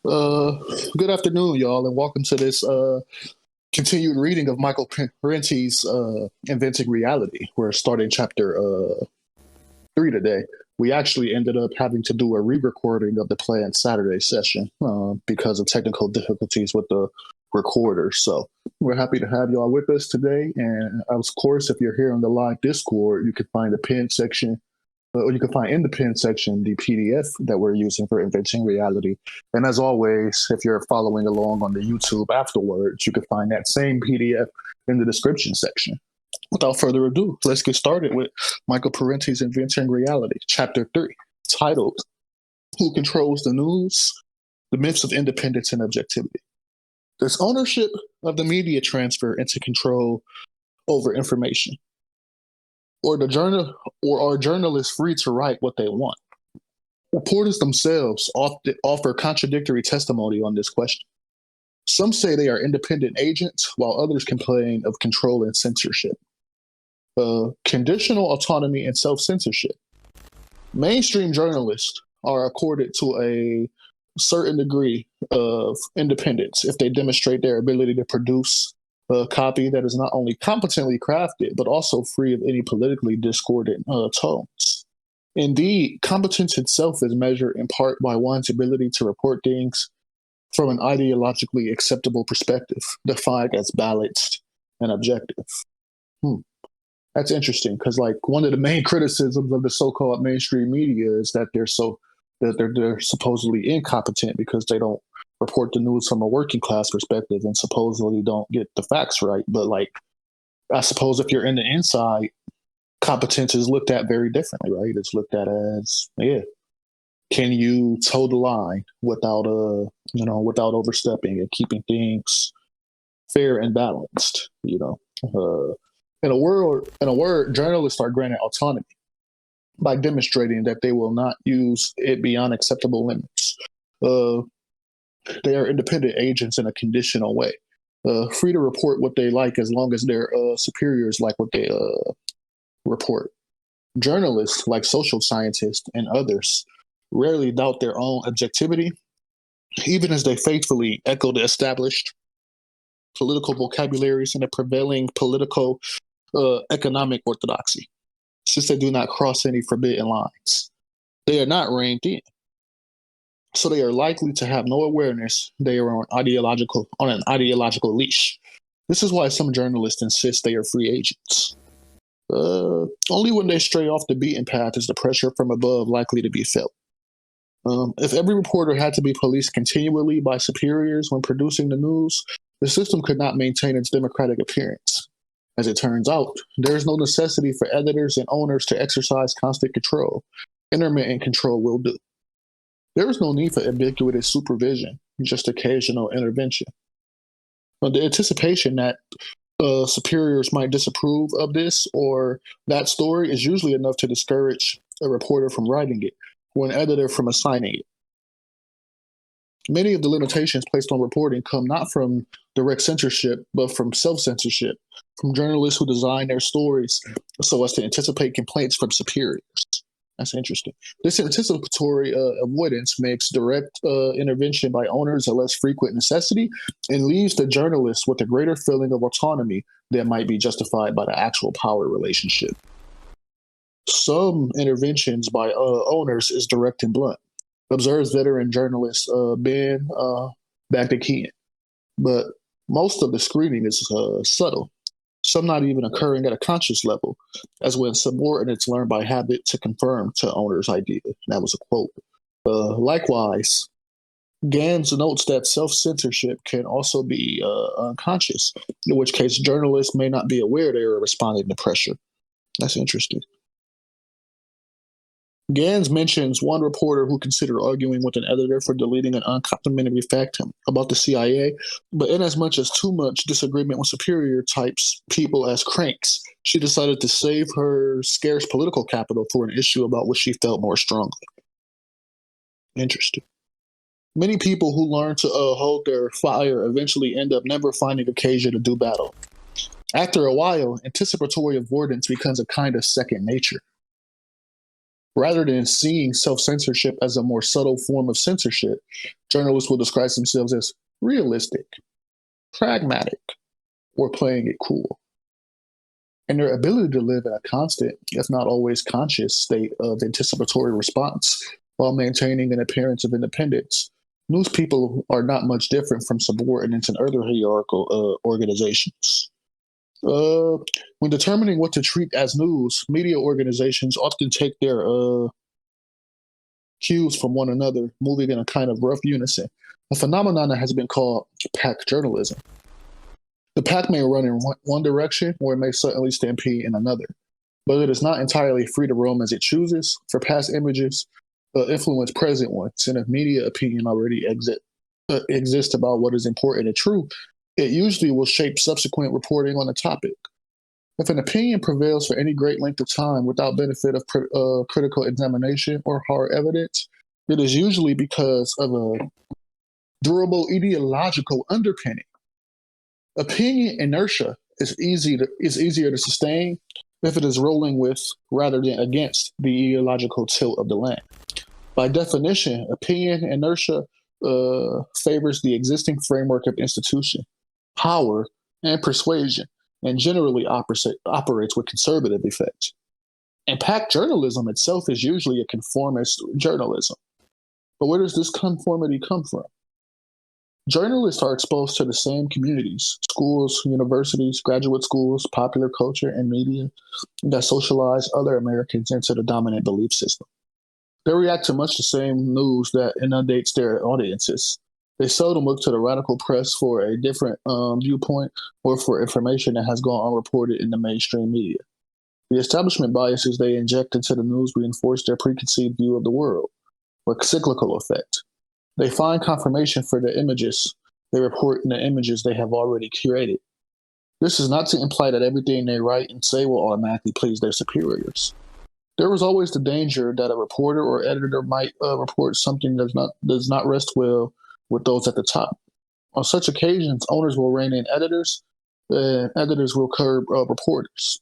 Uh, Good afternoon, y'all, and welcome to this continued reading of Michael Parenti's Inventing Reality. We're starting chapter 3 today. We actually ended up having to do a re-recording of the planned Saturday session because of technical difficulties with the recorder. So we're happy to have y'all with us today. And of course, if you're here on the live Discord, you can find the pin section or you can find in the pin section the PDF that we're using for Inventing Reality. And as always, if you're following along on the YouTube afterwards, you can find that same PDF in the description section. Without further ado, let's get started with Michael Parenti's Inventing Reality, Chapter 3, titled Who Controls the News? The Myths of Independence and Objectivity. Does ownership of the media transfer into control over information? Or are journalists free to write what they want? Reporters themselves often offer contradictory testimony on this question. Some say they are independent agents, while others complain of control and censorship. Conditional autonomy and self-censorship. Mainstream journalists are accorded to a certain degree of independence if they demonstrate their ability to produce a copy that is not only competently crafted, but also free of any politically discordant tones. Indeed, competence itself is measured in part by one's ability to report things from an ideologically acceptable perspective, defined as balanced and objective. That's interesting because, like, one of the main criticisms of the so-called mainstream media is that they're supposedly incompetent because they don't report the news from a working class perspective and supposedly don't get the facts right. But like, I suppose if you're in the inside, competence is looked at very differently, right? It's looked at as, yeah, can you toe the line without without overstepping and keeping things fair and balanced, in a word, journalists are granted autonomy by demonstrating that they will not use it beyond acceptable limits. Uh, they are independent agents in a conditional way, free to report what they like as long as their superiors like what they report. Journalists, like social scientists and others, rarely doubt their own objectivity, even as they faithfully echo the established political vocabularies and the prevailing political economic orthodoxy, since they do not cross any forbidden lines. They are not reined in, so they are likely to have no awareness they are on an ideological leash. This is why some journalists insist they are free agents. Only when they stray off the beaten path is the pressure from above likely to be felt. If every reporter had to be policed continually by superiors when producing the news, the system could not maintain its democratic appearance. As it turns out, there is no necessity for editors and owners to exercise constant control. Intermittent control will do. There is no need for ubiquitous supervision, just occasional intervention. But the anticipation that superiors might disapprove of this or that story is usually enough to discourage a reporter from writing it or an editor from assigning it. Many of the limitations placed on reporting come not from direct censorship, but from self-censorship, from journalists who design their stories so as to anticipate complaints from superiors. That's interesting. This anticipatory avoidance makes direct intervention by owners a less frequent necessity and leaves the journalist with a greater feeling of autonomy that might be justified by the actual power relationship. Some interventions by owners is direct and blunt, observes veteran journalist Ben Bagdakian. But most of the screening is subtle, some not even occurring at a conscious level, as when subordinates learn by habit to conform to owner's idea. That was a quote. Likewise, Gans notes that self-censorship can also be unconscious, in which case journalists may not be aware they are responding to pressure. That's interesting. Gans mentions one reporter who considered arguing with an editor for deleting an uncomplimentary fact about the CIA, but inasmuch as too much disagreement with superior types people as cranks, she decided to save her scarce political capital for an issue about which she felt more strongly. Interesting. Many people who learn to hold their fire eventually end up never finding occasion to do battle. After a while, anticipatory avoidance becomes a kind of second nature. Rather than seeing self-censorship as a more subtle form of censorship, journalists will describe themselves as realistic, pragmatic, or playing it cool. And their ability to live in a constant, if not always conscious, state of anticipatory response while maintaining an appearance of independence. News people are not much different from subordinates in other hierarchical organizations. When determining what to treat as news, media organizations often take their cues from one another, moving in a kind of rough unison. A phenomenon that has been called pack journalism. The pack may run in one direction, or it may suddenly stampede in another, but it is not entirely free to roam as it chooses. For past images, influence present ones, and if media opinion already exists about what is important and true, it usually will shape subsequent reporting on the topic. If an opinion prevails for any great length of time without benefit of critical examination or hard evidence, it is usually because of a durable ideological underpinning. Opinion inertia is easier to sustain if it is rolling with rather than against the ideological tilt of the land. By definition, opinion inertia favors the existing framework of institution, power, and persuasion, and generally operates with conservative effect. And pack journalism itself is usually a conformist journalism. But where does this conformity come from? Journalists are exposed to the same communities, schools, universities, graduate schools, popular culture, and media that socialize other Americans into the dominant belief system. They react to much the same news that inundates their audiences. They seldom look to the radical press for a different viewpoint or for information that has gone unreported in the mainstream media. The establishment biases they inject into the news reinforce their preconceived view of the world, or cyclical effect. They find confirmation for the images they report in the images they have already curated. This is not to imply that everything they write and say will automatically please their superiors. There is always the danger that a reporter or editor might report something that does not rest well with those at the top. On such occasions, owners will rein in editors, and editors will curb reporters.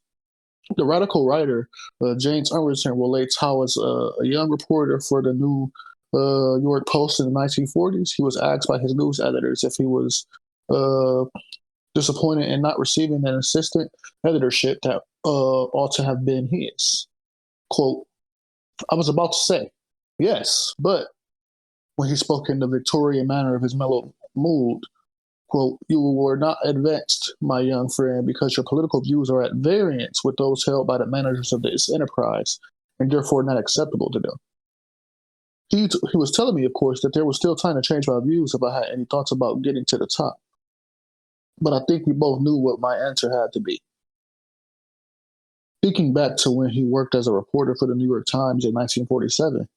The radical writer, James Emerson, relates how, as a young reporter for the New York Post in the 1940s, he was asked by his news editors if he was disappointed in not receiving an assistant editorship that ought to have been his. Quote, I was about to say, yes, but when he spoke in the Victorian manner of his mellow mood, quote, you were not advanced, my young friend, because your political views are at variance with those held by the managers of this enterprise, and therefore not acceptable to them. He was telling me, of course, that there was still time to change my views if I had any thoughts about getting to the top. But I think we both knew what my answer had to be. Thinking back to when he worked as a reporter for the New York Times in 1947,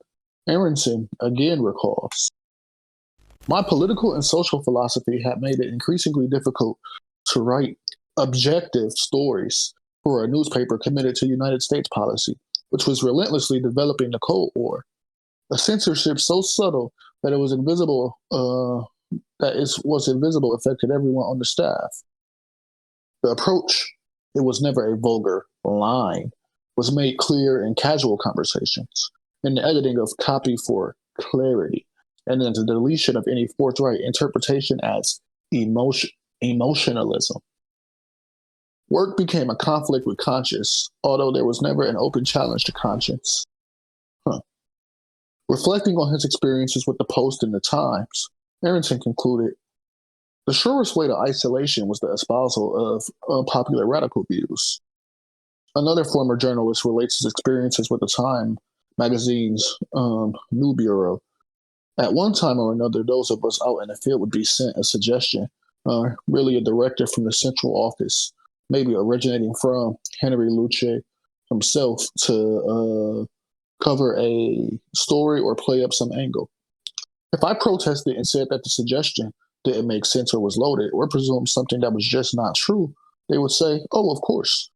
Aronson again recalls, my political and social philosophy had made it increasingly difficult to write objective stories for a newspaper committed to United States policy, which was relentlessly developing the Cold War. A censorship so subtle that it was invisible, affected everyone on the staff. The approach, it was never a vulgar line, was made clear in casual conversations, in the editing of copy for clarity, and in the deletion of any forthright interpretation as emotionalism. Work became a conflict with conscience, although there was never an open challenge to conscience. Reflecting on his experiences with the Post and the Times, Aronson concluded, the surest way to isolation was the espousal of unpopular radical views. Another former journalist relates his experiences with the Time magazine's New Bureau. At one time or another, those of us out in the field would be sent a suggestion, really a directive from the central office, maybe originating from Henry Luce himself, to cover a story or play up some angle. If I protested and said that the suggestion didn't make sense or was loaded, or presumed something that was just not true, they would say, oh, of course.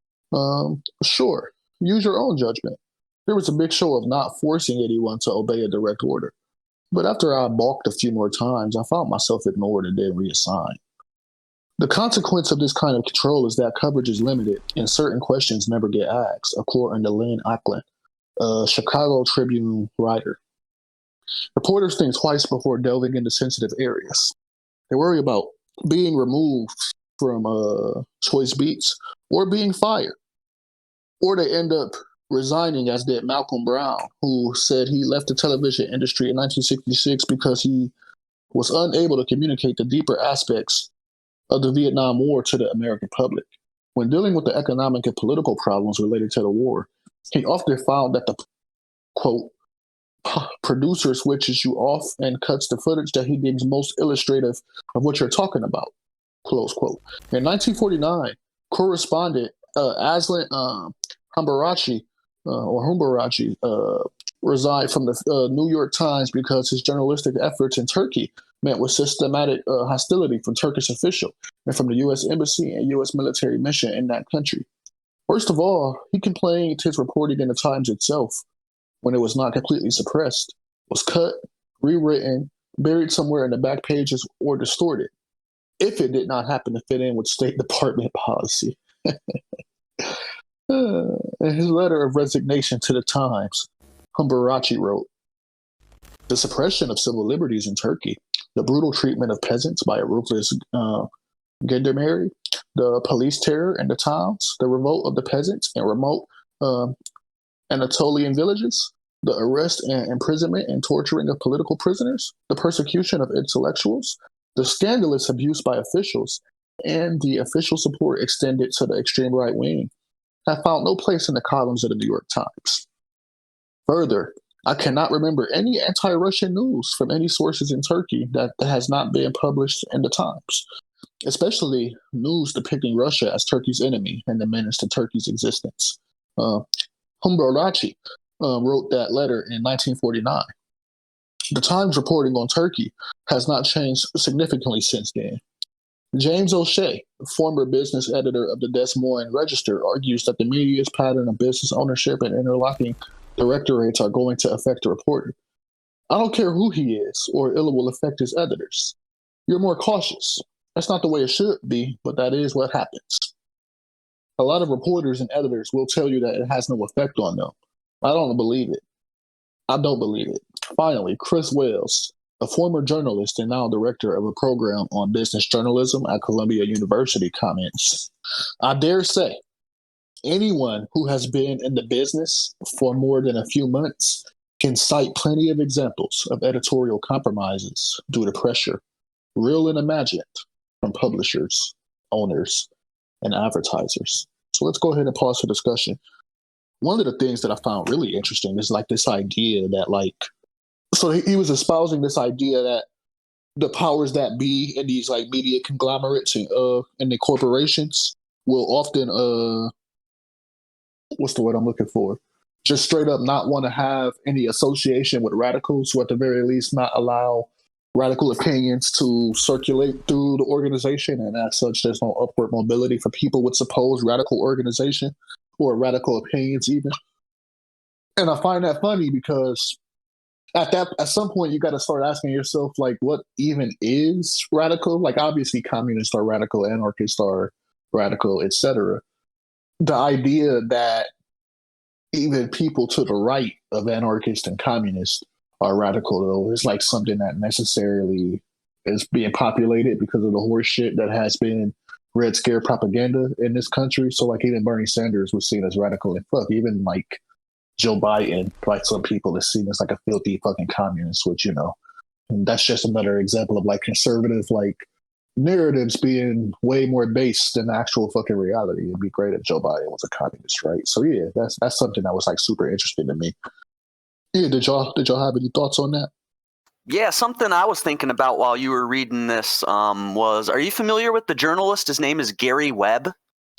Sure, use your own judgment. There was a big show of not forcing anyone to obey a direct order. But after I balked a few more times, I found myself ignored and then reassigned. The consequence of this kind of control is that coverage is limited and certain questions never get asked, according to Lynn Ackland, a Chicago Tribune writer. Reporters think twice before delving into sensitive areas. They worry about being removed from choice beats or being fired. Or they end up resigning, as did Malcolm Brown, who said he left the television industry in 1966 because he was unable to communicate the deeper aspects of the Vietnam War to the American public. When dealing with the economic and political problems related to the war, he often found that the, quote, producer switches you off and cuts the footage that he deems most illustrative of what you're talking about, close quote. In 1949, correspondent Aslan Humbarachi resigned from the New York Times because his journalistic efforts in Turkey met with systematic hostility from Turkish officials and from the U.S. Embassy and U.S. military mission in that country. First of all, he complained his reporting in the Times itself, when it was not completely suppressed, was cut, rewritten, buried somewhere in the back pages, or distorted, if it did not happen to fit in with State Department policy. In his letter of resignation to the Times, Humbarachi wrote, "The suppression of civil liberties in Turkey, the brutal treatment of peasants by a ruthless gendarmerie, the police terror in the towns, the revolt of the peasants in remote Anatolian villages, the arrest and imprisonment and torturing of political prisoners, the persecution of intellectuals, the scandalous abuse by officials, and the official support extended to the extreme right wing have found no place in the columns of the New York Times. Further, I cannot remember any anti-Russian news from any sources in Turkey that has not been published in the Times, especially news depicting Russia as Turkey's enemy and the menace to Turkey's existence." Humbarachi wrote that letter in 1949. The Times reporting on Turkey has not changed significantly since then. James O'Shea, former business editor of the Des Moines Register, argues that the media's pattern of business ownership and interlocking directorates are going to affect the reporter. I don't care who he is, or it will affect his editors. You're more cautious. That's not the way it should be, but that is what happens. A lot of reporters and editors will tell you that it has no effect on them. I don't believe it. I don't believe it. Finally, Chris Wells, a former journalist and now director of a program on business journalism at Columbia University, comments, "I dare say anyone who has been in the business for more than a few months can cite plenty of examples of editorial compromises due to pressure, real and imagined, from publishers, owners, and advertisers." So let's go ahead and pause for discussion. One of the things that I found really interesting is like this idea that so he was espousing this idea that the powers that be in these like media conglomerates and the corporations will often what's the word I'm looking for? Just straight up not want to have any association with radicals, or at the very least not allow radical opinions to circulate through the organization, and as such, there's no upward mobility for people with supposed radical organization or radical opinions even. And I find that funny because at some point you got to start asking yourself, like, what even is radical? Like, obviously, communists are radical, anarchists are radical, etc. The idea that even people to the right of anarchists and communists are radical, though, is like something that necessarily is being populated because of the horse shit that has been Red Scare propaganda in this country. So, like, even Bernie Sanders was seen as radical, and fuck, even like Joe Biden, like some people, is seen as like a filthy fucking communist, which, and that's just another example of like conservative like narratives being way more based than actual fucking reality. It'd be great if Joe Biden was a communist, right? So yeah, that's something that was like super interesting to me. Yeah, did y'all have any thoughts on that? Yeah, something I was thinking about while you were reading this was, are you familiar with the journalist? His name is Gary Webb.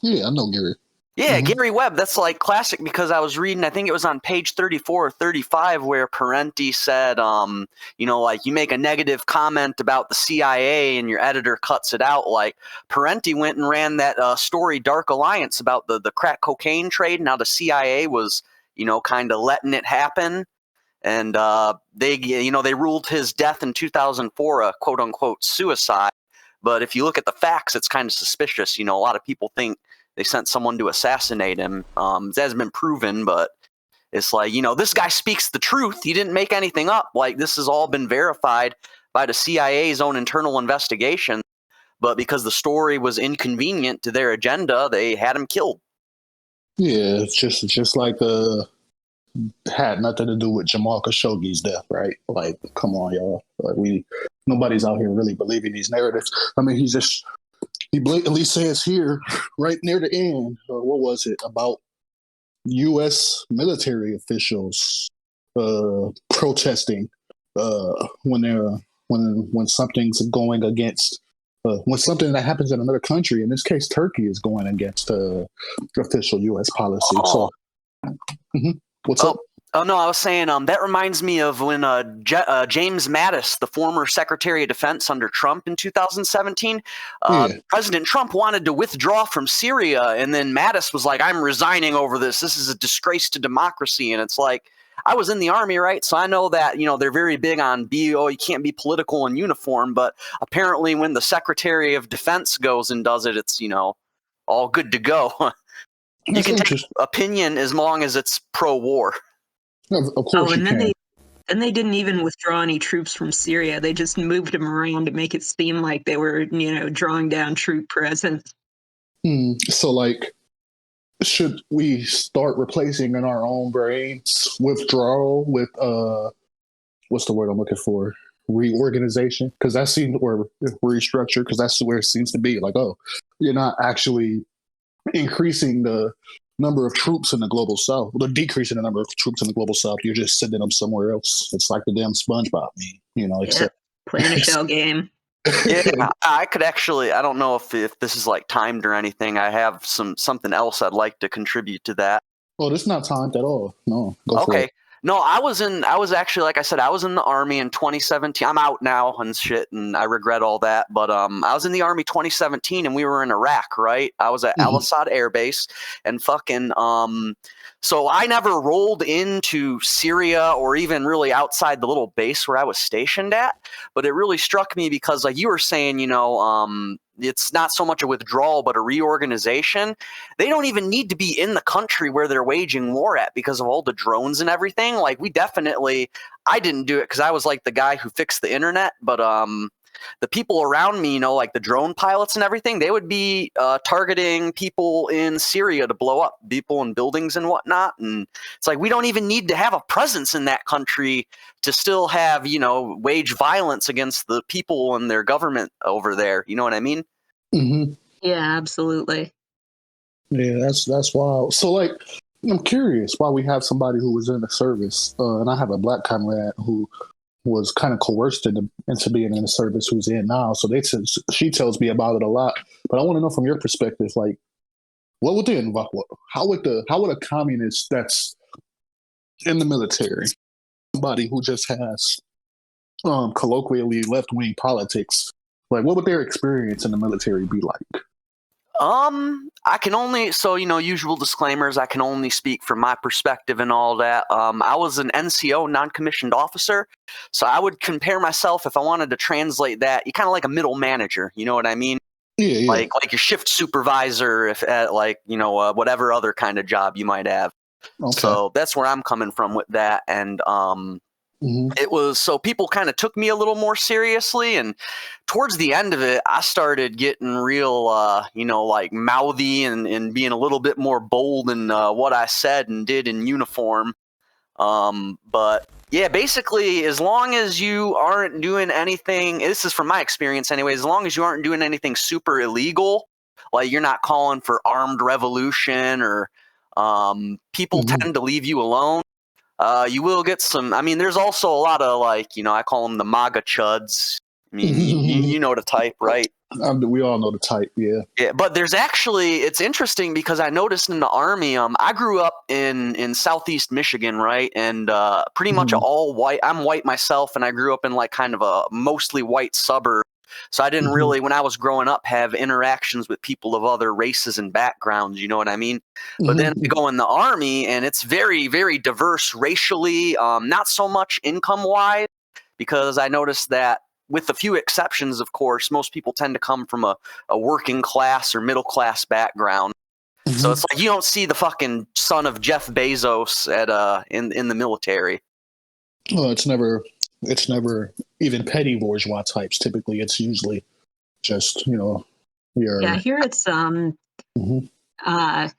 Yeah, I know Gary. Yeah, Gary Webb, that's like classic, because I was reading, I think it was on page 34 or 35, where Parenti said, like, you make a negative comment about the CIA and your editor cuts it out. Like, Parenti went and ran that story, Dark Alliance, about the crack cocaine trade. Now the CIA was, kind of letting it happen. And they ruled his death in 2004 a quote-unquote suicide. But if you look at the facts, it's kind of suspicious. A lot of people think they sent someone to assassinate him. It hasn't been proven, but It's like, this guy speaks the truth. He didn't make anything up. Like, this has all been verified by the CIA's own internal investigation. But because the story was inconvenient to their agenda, they had him killed. Yeah, it's just like had nothing to do with Jamal Khashoggi's death, right? Like, come on, y'all. Like, nobody's out here really believing these narratives. I mean, he blatantly says here, right near the end, what was it, about U.S. military officials protesting when something's going against when something that happens in another country, in this case Turkey, is going against official U.S. policy. So, what's up? Oh no, I was saying that reminds me of when James Mattis, the former Secretary of Defense under Trump in 2017, President Trump wanted to withdraw from Syria, and then Mattis was like, "I'm resigning over this. This is a disgrace to democracy." And it's like, I was in the Army, right? So I know that, they're very big on you can't be political in uniform, but apparently when the Secretary of Defense goes and does it, it's, all good to go. You can take opinion as long as it's pro-war. Of course you can. They didn't even withdraw any troops from Syria. They just moved them around to make it seem like they were, drawing down troop presence. So, like, should we start replacing in our own brains withdrawal with what's the word I'm looking for? Reorganization? Because that seems, or restructure, because that's where it seems to be. Like, oh, you're not actually increasing the number of troops in the global south, or decreasing the number of troops in the global south. You're just sending them somewhere else. It's like the damn SpongeBob meme, except playing a shell game. Yeah, I could actually, I don't know if this is like timed or anything. I have something else I'd like to contribute to that. Oh, this is not timed at all. No, go for it. No, I was actually, like I said, I was in the Army in 2017. I'm out now and shit, and I regret all that. But I was in the Army 2017, and we were in Iraq, right? I was at Al Assad Air Base, and fucking so I never rolled into Syria or even really outside the little base where I was stationed at. But it really struck me because, like you were saying, it's not so much a withdrawal, but a reorganization. They don't even need to be in the country where they're waging war at because of all the drones and everything. Like, I didn't do it because I was like the guy who fixed the internet, but the people around me, like the drone pilots and everything, they would be targeting people in Syria to blow up people in buildings and whatnot. And it's like, we don't even need to have a presence in that country to still have, wage violence against the people and their government over there. You know what I mean? Mm-hmm. Yeah, absolutely. Yeah, that's wild. So, like, I'm curious why we have somebody who was in the service, and I have a black comrade who was kind of coerced into being in the service who's in now. So she tells me about it a lot. But I want to know from your perspective, like, what would how would a communist that's in the military, somebody who just has colloquially left-wing politics, like, what would their experience in the military be like? I can only, usual disclaimers, I can only speak from my perspective and all that. I was an NCO, non-commissioned officer, so I would compare myself, if I wanted to translate that, you're kind of like a middle manager, you know what I mean? Yeah. Like your shift supervisor, if at whatever other kind of job you might have. Okay. So that's where I'm coming from with that. And it was, so people kind of took me a little more seriously, and towards the end of it, I started getting real, like mouthy and being a little bit more bold in what I said and did in uniform. But yeah, basically, as long as you aren't doing anything, this is from my experience anyway, as long as you aren't doing anything super illegal, like you're not calling for armed revolution or people tend to leave you alone. You will get some, there's also a lot of, like, I call them the MAGA chuds. I mean, you know the type, right? We all know the type, yeah. Yeah, but there's actually, it's interesting because I noticed in the Army, I grew up in Southeast Michigan, right? And pretty much all white. I'm white myself, and I grew up in like kind of a mostly white suburb. So I didn't really, when I was growing up, have interactions with people of other races and backgrounds, you know what I mean? But then I go in the Army, and it's very, very diverse racially, not so much income-wise, because I noticed that with a few exceptions, of course, most people tend to come from a working class or middle class background. So So it's like you don't see the fucking son of Jeff Bezos at in the military. Well, it's never even petty bourgeois types. Typically, it's usually just your. Yeah, here it's Mhm. I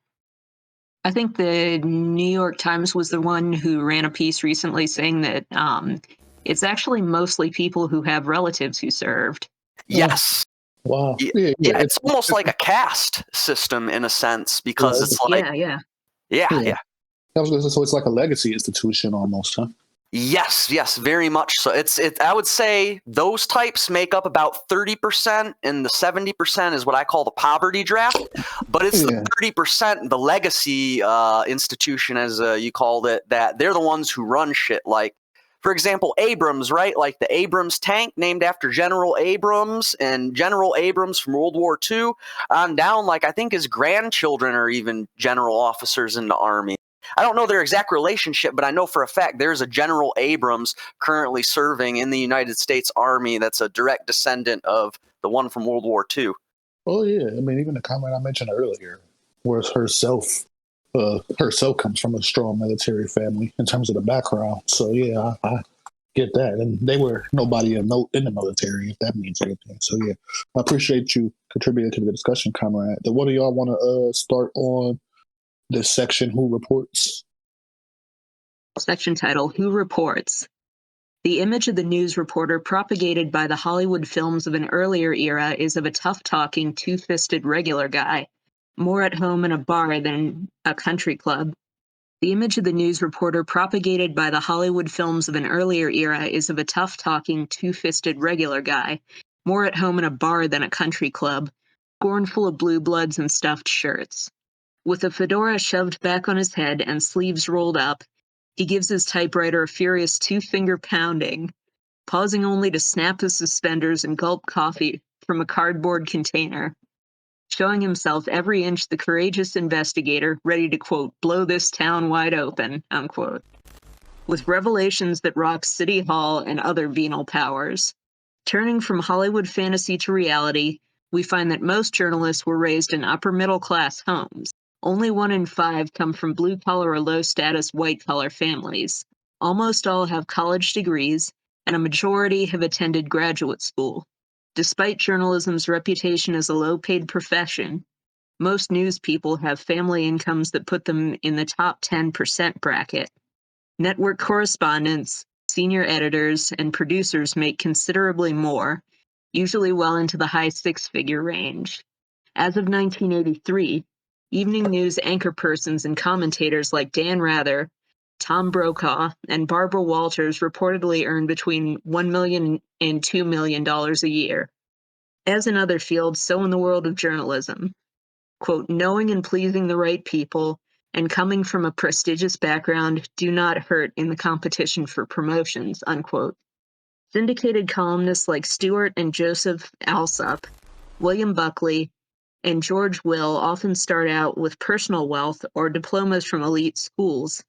think the New York Times was the one who ran a piece recently saying that it's actually mostly people who have relatives who served. Yes. Wow. Yeah, it's almost like a caste system in a sense because it's like yeah. I was gonna say, so it's like a legacy institution almost, huh? Yes, very much so. I would say those types make up about 30%, and the 70% is what I call the poverty draft. But it's the 30%, the legacy institution, as you called it, that they're the ones who run shit. Like, for example, Abrams, right? Like the Abrams tank, named after General Abrams, and General Abrams from World War II on down. Like, I think his grandchildren are even general officers in the Army. I don't know their exact relationship, but I know for a fact there's a General Abrams currently serving in the United States Army that's a direct descendant of the one from World War II. Oh yeah, I mean, even the comment I mentioned earlier, where herself comes from a strong military family in terms of the background. So yeah, I get that, and they were nobody of note in the military, if that means anything. So yeah, I appreciate you contributing to the discussion, comrade. Then what do y'all want to start on this section? Who reports? Section title: Who Reports? The image of the news reporter propagated by the Hollywood films of an earlier era is of a tough-talking, two-fisted regular guy, more at home in a bar than a country club. The image of the news reporter propagated by the Hollywood films of an earlier era is of a tough-talking, two-fisted regular guy, more at home in a bar than a country club, scornful of blue bloods and stuffed shirts. With a fedora shoved back on his head and sleeves rolled up, he gives his typewriter a furious two-finger pounding, pausing only to snap his suspenders and gulp coffee from a cardboard container, showing himself every inch the courageous investigator ready to, quote, blow this town wide open, unquote, with revelations that rock City Hall and other venal powers. Turning from Hollywood fantasy to reality, we find that most journalists were raised in upper-middle-class homes. Only 1 in 5 come from blue-collar or low-status white-collar families. Almost all have college degrees, and a majority have attended graduate school. Despite journalism's reputation as a low-paid profession, most news people have family incomes that put them in the top 10% bracket. Network correspondents, senior editors, and producers make considerably more, usually well into the high six-figure range. As of 1983, evening news anchorpersons and commentators like Dan Rather, Tom Brokaw, and Barbara Walters reportedly earned between $1 million and $2 million a year. As in other fields, so in the world of journalism. Quote, knowing and pleasing the right people and coming from a prestigious background do not hurt in the competition for promotions, unquote. Syndicated columnists like Stuart and Joseph Alsop, William Buckley, and George Will often start out with personal wealth or diplomas from elite schools,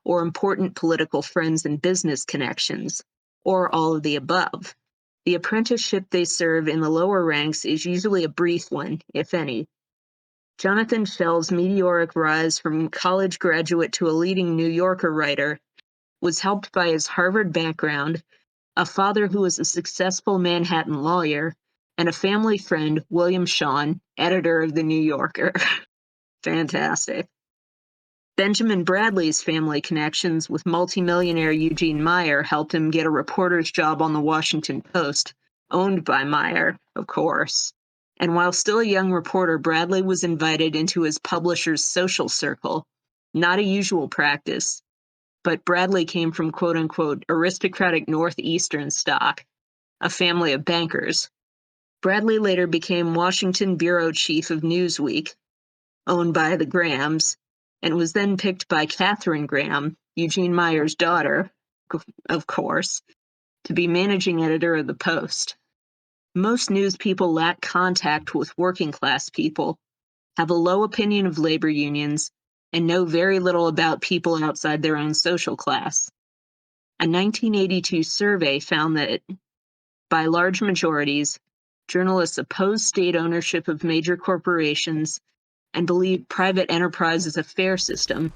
or important political friends and business connections, or all of the above. The apprenticeship they serve in the lower ranks is usually a brief one, if any. Jonathan Schell's meteoric rise from college graduate to a leading New Yorker writer was helped by his Harvard background, a father who was a successful Manhattan lawyer, and a family friend, William Shawn, editor of The New Yorker. Fantastic. Benjamin Bradley's family connections with multimillionaire Eugene Meyer helped him get a reporter's job on the Washington Post, owned by Meyer, of course. And while still a young reporter, Bradley was invited into his publisher's social circle, not a usual practice, but Bradley came from quote-unquote aristocratic Northeastern stock, a family of bankers. Bradley later became Washington bureau chief of Newsweek, owned by the Grahams, and was then picked by Catherine Graham, Eugene Meyer's daughter, of course, to be managing editor of the Post. Most news people lack contact with working class people, have a low opinion of labor unions, and know very little about people outside their own social class. A 1982 survey found that, by large majorities, journalists oppose state ownership of major corporations and believe private enterprise is a fair system,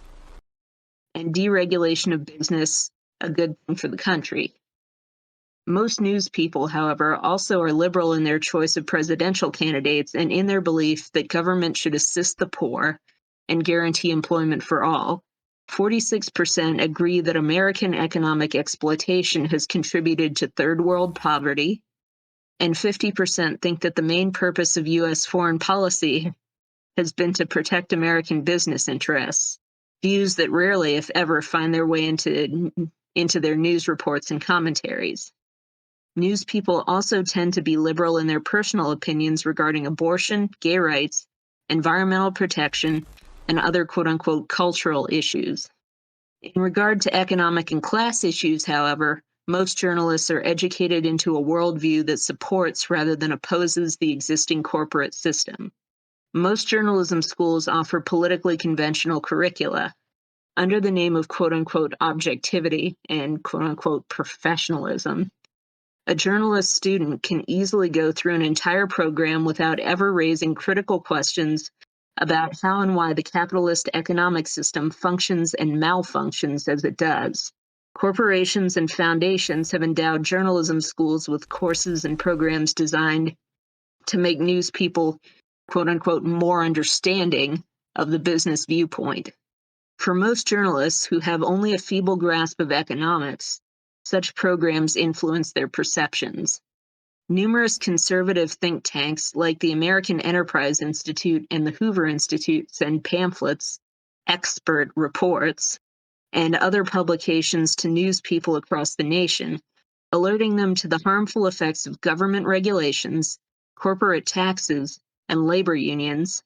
and deregulation of business a good thing for the country. Most news people, however, also are liberal in their choice of presidential candidates and in their belief that government should assist the poor and guarantee employment for all. 46% agree that American economic exploitation has contributed to third world poverty, and 50% think that the main purpose of U.S. foreign policy has been to protect American business interests, views that rarely, if ever, find their way into their news reports and commentaries. News people also tend to be liberal in their personal opinions regarding abortion, gay rights, environmental protection, and other quote-unquote cultural issues. In regard to economic and class issues, however, most journalists are educated into a worldview that supports rather than opposes the existing corporate system. Most journalism schools offer politically conventional curricula under the name of quote-unquote objectivity and quote-unquote professionalism. A journalist student can easily go through an entire program without ever raising critical questions about how and why the capitalist economic system functions and malfunctions as it does. Corporations and foundations have endowed journalism schools with courses and programs designed to make news people, quote unquote, more understanding of the business viewpoint. For most journalists who have only a feeble grasp of economics, such programs influence their perceptions. Numerous conservative think tanks like the American Enterprise Institute and the Hoover Institute send pamphlets, expert reports, and other publications to news people across the nation, alerting them to the harmful effects of government regulations, corporate taxes, and labor unions,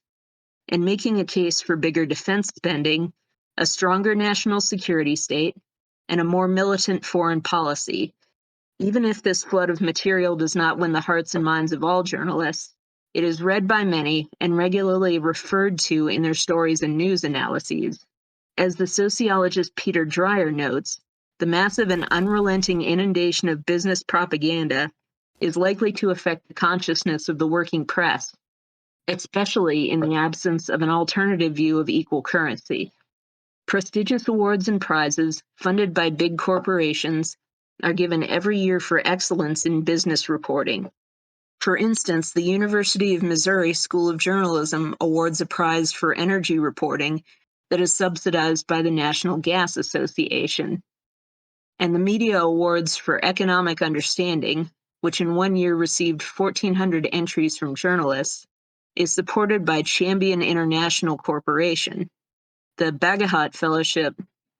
and making a case for bigger defense spending, a stronger national security state, and a more militant foreign policy. Even if this flood of material does not win the hearts and minds of all journalists, it is read by many and regularly referred to in their stories and news analyses. As the sociologist Peter Dreyer notes, the massive and unrelenting inundation of business propaganda is likely to affect the consciousness of the working press, especially in the absence of an alternative view of equal currency. Prestigious awards and prizes, funded by big corporations, are given every year for excellence in business reporting. For instance, the University of Missouri School of Journalism awards a prize for energy reporting that is subsidized by the National Gas Association. And the Media Awards for Economic Understanding, which in one year received 1,400 entries from journalists, is supported by Champion International Corporation. The Bagehot Fellowship,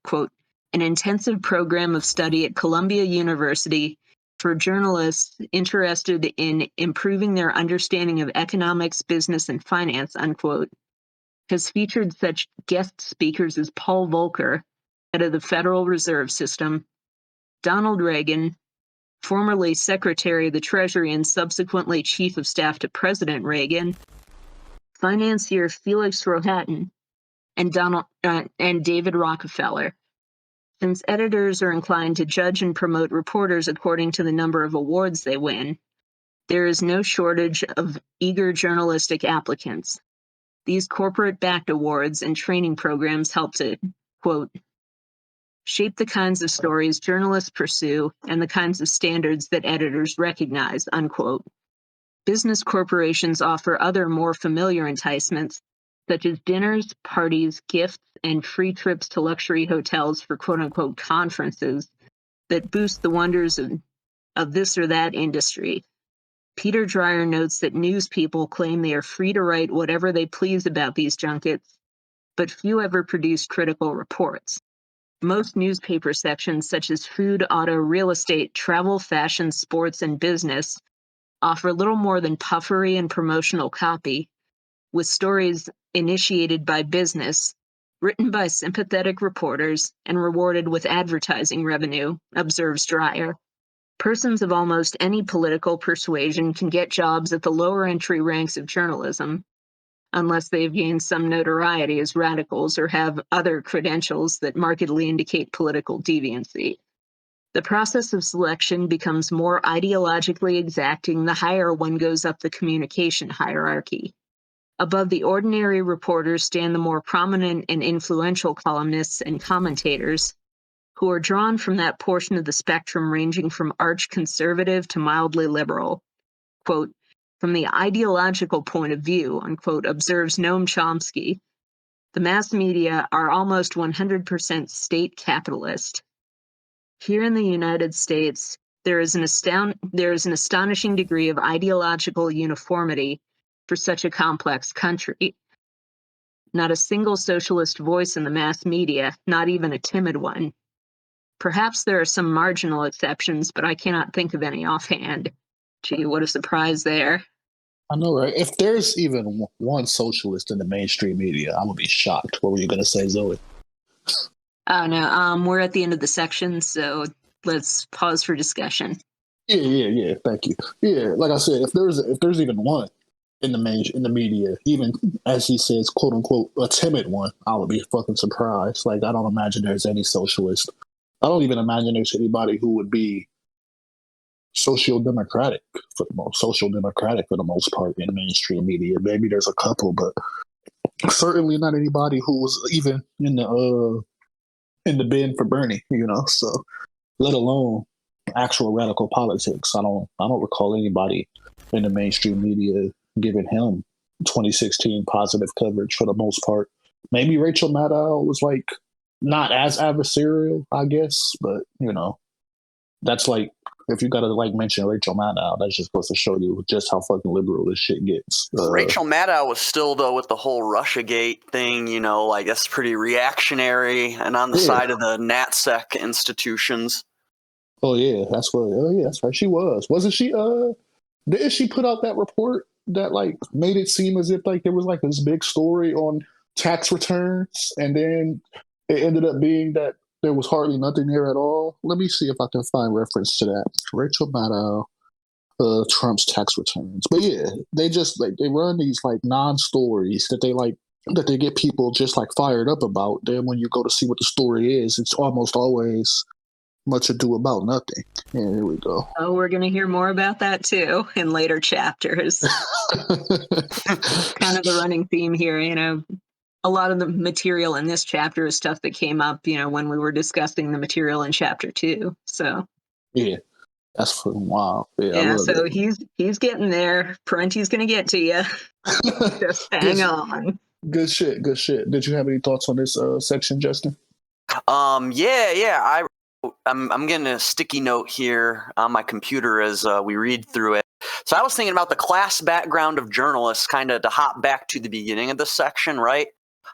quote, an intensive program of study at Columbia University for journalists interested in improving their understanding of economics, business, and finance, unquote, has featured such guest speakers as Paul Volcker, head of the Federal Reserve System, Donald Reagan, formerly Secretary of the Treasury and subsequently Chief of Staff to President Reagan, financier Felix Rohatyn, and David Rockefeller. Since editors are inclined to judge and promote reporters according to the number of awards they win, there is no shortage of eager journalistic applicants. These corporate-backed awards and training programs help to, quote, shape the kinds of stories journalists pursue and the kinds of standards that editors recognize, unquote. Business corporations offer other more familiar enticements, such as dinners, parties, gifts, and free trips to luxury hotels for quote-unquote conferences that boost the wonders of this or that industry. Peter Dreyer notes that news people claim they are free to write whatever they please about these junkets, but few ever produce critical reports. Most newspaper sections, such as food, auto, real estate, travel, fashion, sports, and business, offer little more than puffery and promotional copy, with stories initiated by business, written by sympathetic reporters, and rewarded with advertising revenue, observes Dreyer. Persons of almost any political persuasion can get jobs at the lower entry ranks of journalism, unless they have gained some notoriety as radicals or have other credentials that markedly indicate political deviancy. The process of selection becomes more ideologically exacting the higher one goes up the communication hierarchy. Above the ordinary reporters stand the more prominent and influential columnists and commentators, who are drawn from that portion of the spectrum ranging from arch-conservative to mildly liberal. Quote, from the ideological point of view, unquote, observes Noam Chomsky, the mass media are almost 100% state capitalist. Here in the United States, there is an astonishing degree of ideological uniformity for such a complex country. Not a single socialist voice in the mass media, not even a timid one. Perhaps there are some marginal exceptions, but I cannot think of any offhand. Gee, what a surprise there. I know, right? If there's even one socialist in the mainstream media, I would be shocked. What were you going to say, Zoe? Oh, no, we're at the end of the section, so let's pause for discussion. Yeah. Thank you. Yeah, like I said, if there's even one in the media, even as he says, quote unquote, a timid one, I would be fucking surprised. Like, I don't imagine there's any socialist. I don't even imagine there's anybody who would be social democratic for the most part in mainstream media. Maybe there's a couple, but certainly not anybody who was even in the bin for Bernie, so let alone actual radical politics. I don't recall anybody in the mainstream media giving him 2016 positive coverage for the most part. Maybe Rachel Maddow was like not as adversarial, I guess, but that's like, if you gotta like mention Rachel Maddow, that's just supposed to show you just how fucking liberal this shit gets. Rachel Maddow was still, though, with the whole Russiagate thing, like that's pretty reactionary and on the side of the NatSec institutions. Oh yeah, that's right. She wasn't she? Didn't she put out that report that like made it seem as if like there was like this big story on tax returns, and then it ended up being that there was hardly nothing there at all. Let me see if I can find reference to that. Rachel Maddow, Trump's tax returns. But yeah, they just like they run these like non-stories that they get people just like fired up about. Then when you go to see what the story is, it's almost always much ado about nothing. And here we go. Oh, we're going to hear more about that too in later chapters. Kind of the running theme here, a lot of the material in this chapter is stuff that came up, when we were discussing the material in chapter 2. So yeah, that's fucking wild. Yeah, so it. He's getting there. Parenti's going to get to you. Just hang on. Good shit. Did you have any thoughts on this section, Justin? Yeah. I'm getting a sticky note here on my computer as we read through it. So I was thinking about the class background of journalists, kind of to hop back to the beginning of this section, right?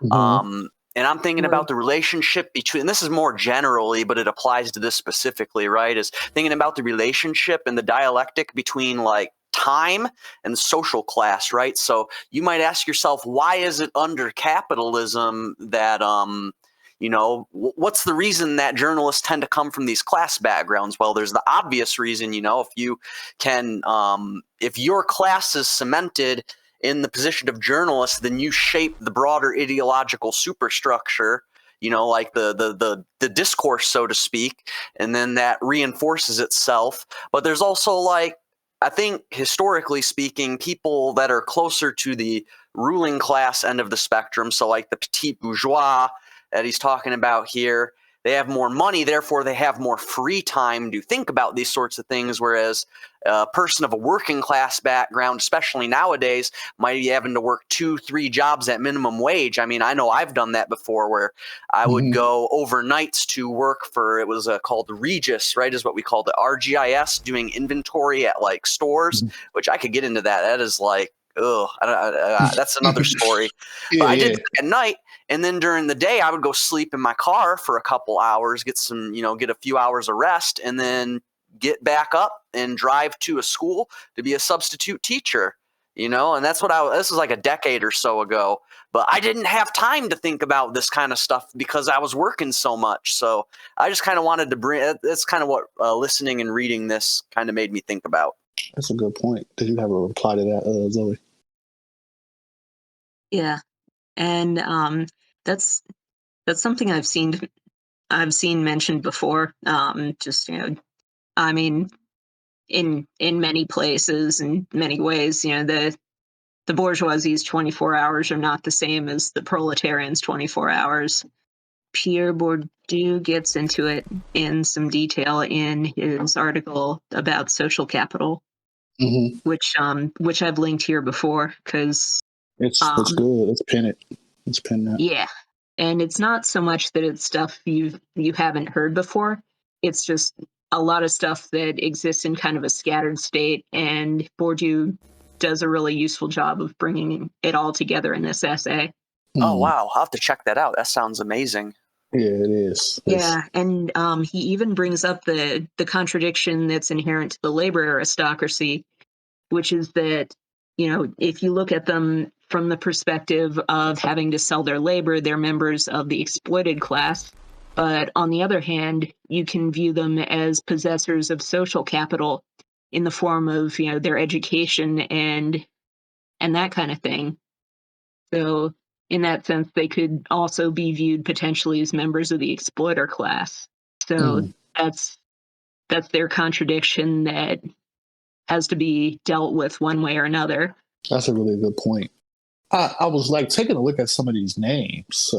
Mm-hmm. And I'm thinking about the relationship between, and this is more generally, but it applies to this specifically, right? Is thinking about the relationship and the dialectic between like time and social class, right? So you might ask yourself, why is it under capitalism that, what's the reason that journalists tend to come from these class backgrounds? Well, there's the obvious reason, if you can, if your class is cemented in the position of journalist, then you shape the broader ideological superstructure, like the discourse, so to speak, and then that reinforces itself. But there's also like, I think historically speaking, people that are closer to the ruling class end of the spectrum, so like the petit bourgeois that he's talking about here, they have more money, therefore they have more free time to think about these sorts of things, whereas a person of a working class background, especially nowadays, might be having to work 2-3 jobs at minimum wage. I mean, I know I've done that before, where I would go overnights to work for, it was called Regis, right, is what we called it, RGIS, doing inventory at like stores, which I could get into that. That is like, that's another story. But I did that at night, and then during the day I would go sleep in my car for a couple hours, get a few hours of rest, and then get back up and drive to a school to be a substitute teacher, and that's this was like a decade or so ago, but I didn't have time to think about this kind of stuff because I was working so much. So I just kind of wanted to bring, that's kind of what listening and reading this kind of made me think about. That's a good point. Did you have a reply to that, Zoe? Yeah, and that's something I've seen mentioned before. Just I mean, in many places, in many ways, the bourgeoisie's 24 hours are not the same as the proletarian's 24 hours. Pierre Bourdieu gets into it in some detail in his article about social capital, which I've linked here before because it's good. Let's pin it. Let's pin that. Yeah, and it's not so much that it's stuff you haven't heard before. It's just a lot of stuff that exists in kind of a scattered state, and Bourdieu does a really useful job of bringing it all together in this essay. Oh, wow. I'll have to check that out. That sounds amazing. Yeah, it is. Yeah, and he even brings up the contradiction that's inherent to the labor aristocracy, which is that, if you look at them from the perspective of having to sell their labor, they're members of the exploited class. But on the other hand, you can view them as possessors of social capital in the form of, their education and that kind of thing. So in that sense, they could also be viewed potentially as members of the exploiter class. So that's their contradiction that has to be dealt with one way or another. That's a really good point. I was like taking a look at some of these names,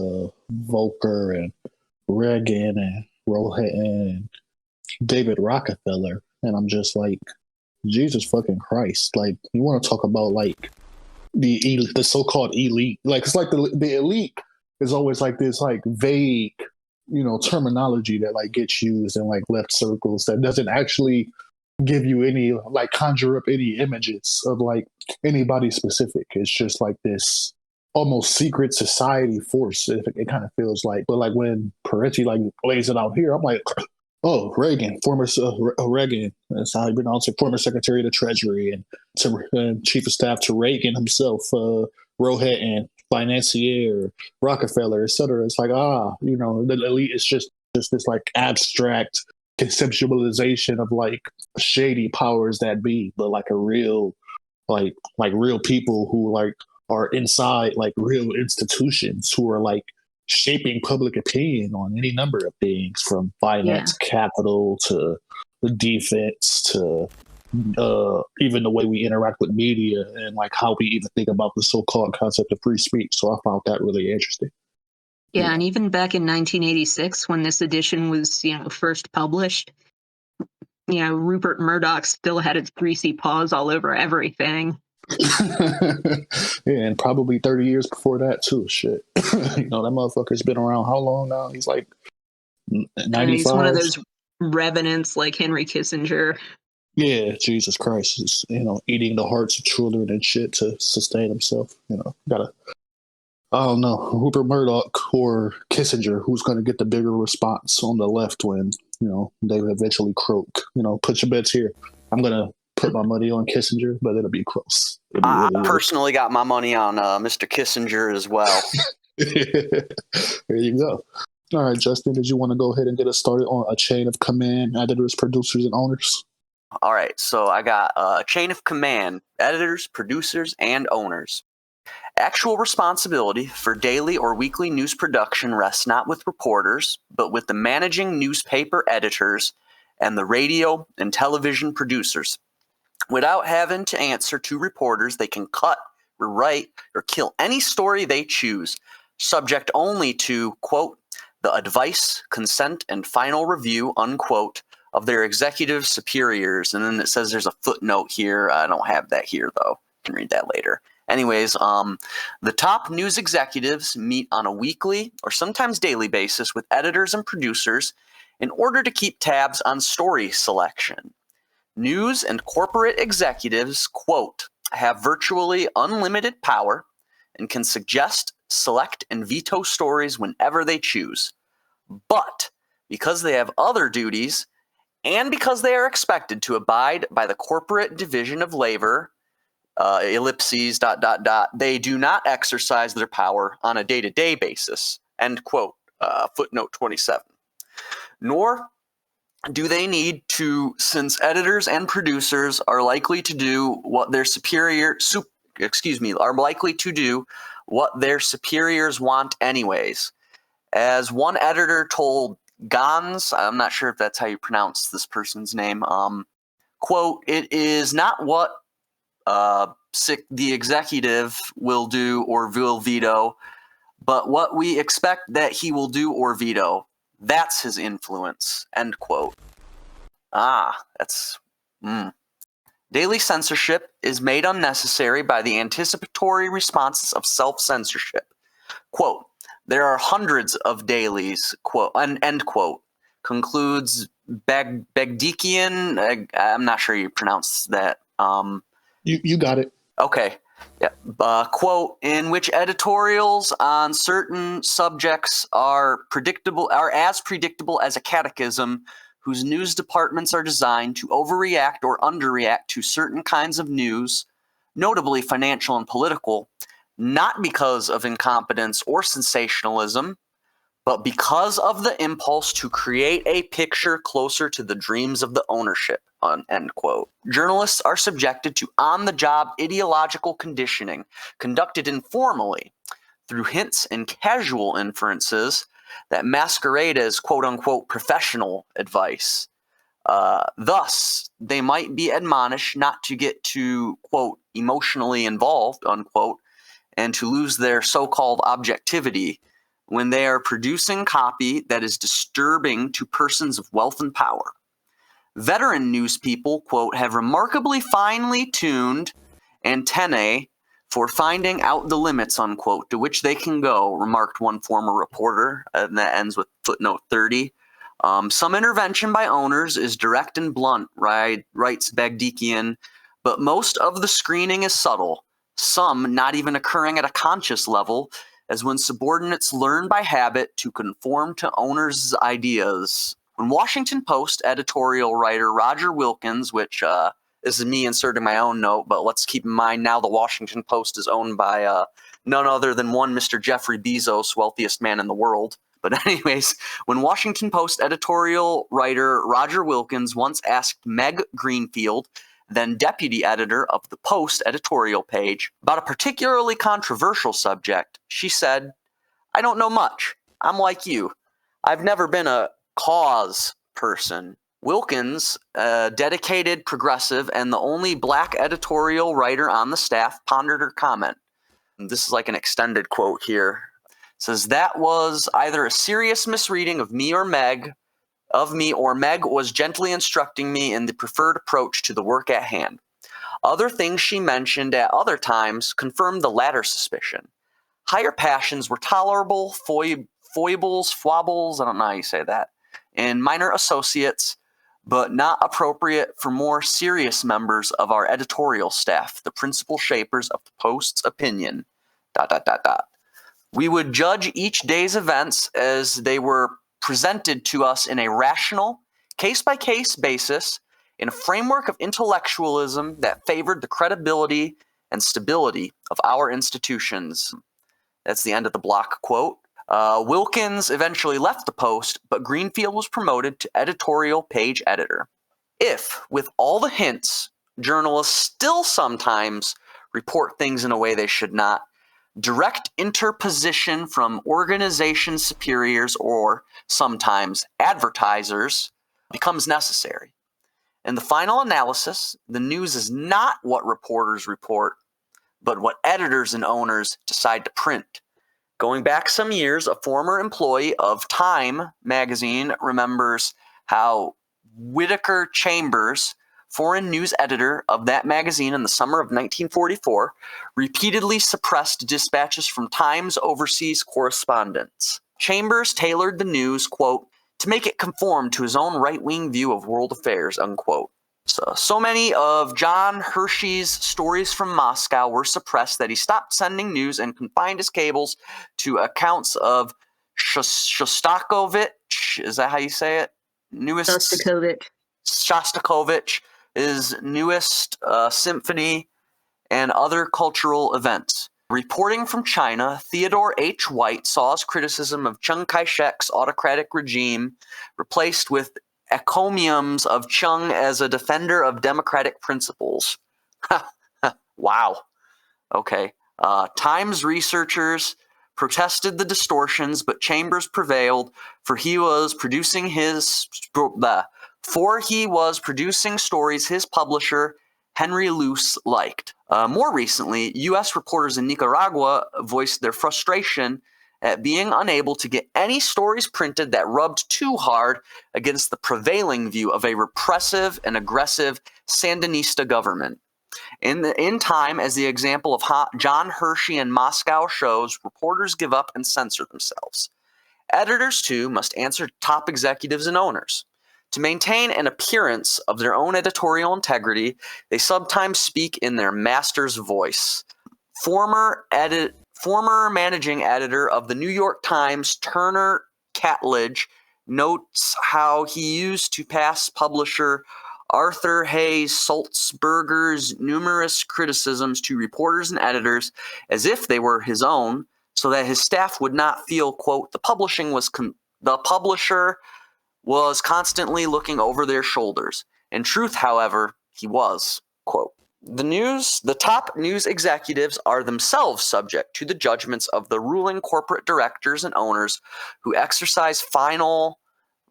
Volcker and Reagan and Rohatyn and David Rockefeller, and I'm just like, Jesus fucking Christ! Like, you want to talk about like the so-called elite? Like, it's like the elite is always like this like vague, terminology that like gets used in like left circles that doesn't actually give you any like conjure up any images of like anybody specific. It's just like this almost secret society force. It kind of feels like, but like when Parenti like lays it out here, I'm like, oh, Reagan, former Reagan, that's how he pronounce it, former Secretary of the Treasury and Chief of Staff to Reagan himself, Rohatyn, financier, Rockefeller, etc. It's like, the elite is just this like abstract conceptualization of like shady powers that be, but like a real like real people who like are inside like real institutions who are like shaping public opinion on any number of things, from finance, capital, to the defense, to even the way we interact with media, and like how we even think about the so-called concept of free speech. So I found that really interesting. Yeah, and even back in 1986, when this edition was, first published, Rupert Murdoch still had its greasy paws all over everything. Yeah, and probably 30 years before that too. Shit, that motherfucker's been around how long now? He's like 95. He's one of those revenants like Henry Kissinger. Yeah, Jesus Christ, is eating the hearts of children and shit to sustain himself. I don't know, Rupert Murdoch or Kissinger, who's going to get the bigger response on the left when, they eventually croak. Put your bets here. I'm going to put my money on Kissinger, but it'll be close. I personally got my money on Mr. Kissinger as well. There you go. All right, Justin, did you want to go ahead and get us started on a chain of command, editors, producers, and owners? All right, so I got a chain of command, editors, producers, and owners. Actual responsibility for daily or weekly news production rests not with reporters, but with the managing newspaper editors and the radio and television producers. Without having to answer to reporters, they can cut, rewrite, or kill any story they choose, subject only to, quote, the advice, consent, and final review, unquote, of their executive superiors. And then it says there's a footnote here. I don't have that here, though. I can read that later. Anyways, the top news executives meet on a weekly or sometimes daily basis with editors and producers in order to keep tabs on story selection. News and corporate executives, quote, have virtually unlimited power and can suggest, select, and veto stories whenever they choose. But because they have other duties and because they are expected to abide by the corporate division of labor, ellipses, ... they do not exercise their power on a day-to-day basis, end quote, footnote 27. Nor do they need to, since editors and producers are likely to do what their superiors want anyways. As one editor told Gans, I'm not sure if that's how you pronounce this person's name, quote, it is not what the executive will do or will veto, but what we expect that he will do or veto, that's his influence, end quote. That's... Daily censorship is made unnecessary by the anticipatory responses of self-censorship. Quote, there are hundreds of dailies, quote, end quote, concludes Begdikian. I'm not sure you pronounce that. You got it. Okay. Yeah. Quote, in which editorials on certain subjects are as predictable as a catechism, whose news departments are designed to overreact or underreact to certain kinds of news, notably financial and political, not because of incompetence or sensationalism, but because of the impulse to create a picture closer to the dreams of the ownership, end quote. Journalists are subjected to on-the-job ideological conditioning, conducted informally, through hints and casual inferences that masquerade as quote-unquote professional advice. Thus, they might be admonished not to get too, quote, emotionally involved, unquote, and to lose their so-called objectivity when they are producing copy that is disturbing to persons of wealth and power. Veteran news people, quote, have remarkably finely tuned antennae for finding out the limits, unquote, to which they can go, remarked one former reporter, and that ends with footnote 30. Some intervention by owners is direct and blunt, writes Begdikian, but most of the screening is subtle, some not even occurring at a conscious level, as when subordinates learn by habit to conform to owners' ideas. When Washington Post editorial writer Roger Wilkins, which this is me inserting my own note, but let's keep in mind now the Washington Post is owned by none other than one Mr. Jeffrey Bezos, wealthiest man in the world. But anyways, when Washington Post editorial writer Roger Wilkins once asked Meg Greenfield, then deputy editor of the Post editorial page, about a particularly controversial subject, she said, I don't know much. I'm like you. I've never been a cause person. Wilkins, a dedicated progressive and the only black editorial writer on the staff, pondered her comment. This is like an extended quote here. It says, that was either a serious misreading of me, or Meg was gently instructing me in the preferred approach to the work at hand. Other things she mentioned at other times confirmed the latter suspicion. Higher passions were tolerable, foibles, I don't know how you say that, and minor associates, but not appropriate for more serious members of our editorial staff, the principal shapers of the Post's opinion, ... We would judge each day's events as they were presented to us in a rational, case-by-case basis, in a framework of intellectualism that favored the credibility and stability of our institutions. That's the end of the block quote. Wilkins eventually left the Post, but Greenfield was promoted to editorial page editor. If, with all the hints, journalists still sometimes report things in a way they should not, direct interposition from organization superiors or, sometimes, advertisers becomes necessary. In the final analysis, the news is not what reporters report, but what editors and owners decide to print. Going back some years, a former employee of Time magazine remembers how Whittaker Chambers, foreign news editor of that magazine in the summer of 1944, repeatedly suppressed dispatches from Time's overseas correspondents. Chambers tailored the news, quote, to make it conform to his own right-wing view of world affairs, unquote. So many of John Hershey's stories from Moscow were suppressed that he stopped sending news and confined his cables to accounts of Shostakovich, is that how you say it? Shostakovich, his newest symphony, and other cultural events. Reporting from China, Theodore H. White saw his criticism of Chiang Kai-shek's autocratic regime replaced with encomiums of Chiang as a defender of democratic principles. Wow. Okay. Times researchers protested the distortions, but Chambers prevailed, for he was producing stories his publisher Henry Luce liked. More recently, U.S. reporters in Nicaragua voiced their frustration at being unable to get any stories printed that rubbed too hard against the prevailing view of a repressive and aggressive Sandinista government. In time, as the example of John Hershey in Moscow shows, reporters give up and censor themselves. Editors, too, must answer to top executives and owners. To maintain an appearance of their own editorial integrity, they sometimes speak in their master's voice. Former managing editor of the New York Times, Turner Catledge, notes how he used to pass publisher Arthur Hayes Sulzberger's numerous criticisms to reporters and editors as if they were his own, so that his staff would not feel, quote, the publisher was constantly looking over their shoulders. In truth, however, he was, quote. The top news executives are themselves subject to the judgments of the ruling corporate directors and owners who exercise final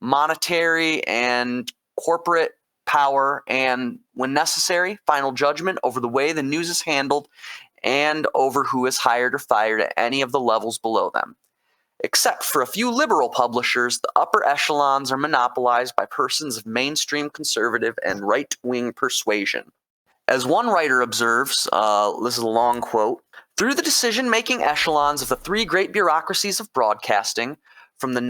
monetary and corporate power and, when necessary, final judgment over the way the news is handled and over who is hired or fired at any of the levels below them. Except for a few liberal publishers, the upper echelons are monopolized by persons of mainstream conservative and right-wing persuasion. As one writer observes, this is a long quote, through the decision-making echelons of the three great bureaucracies of broadcasting, from the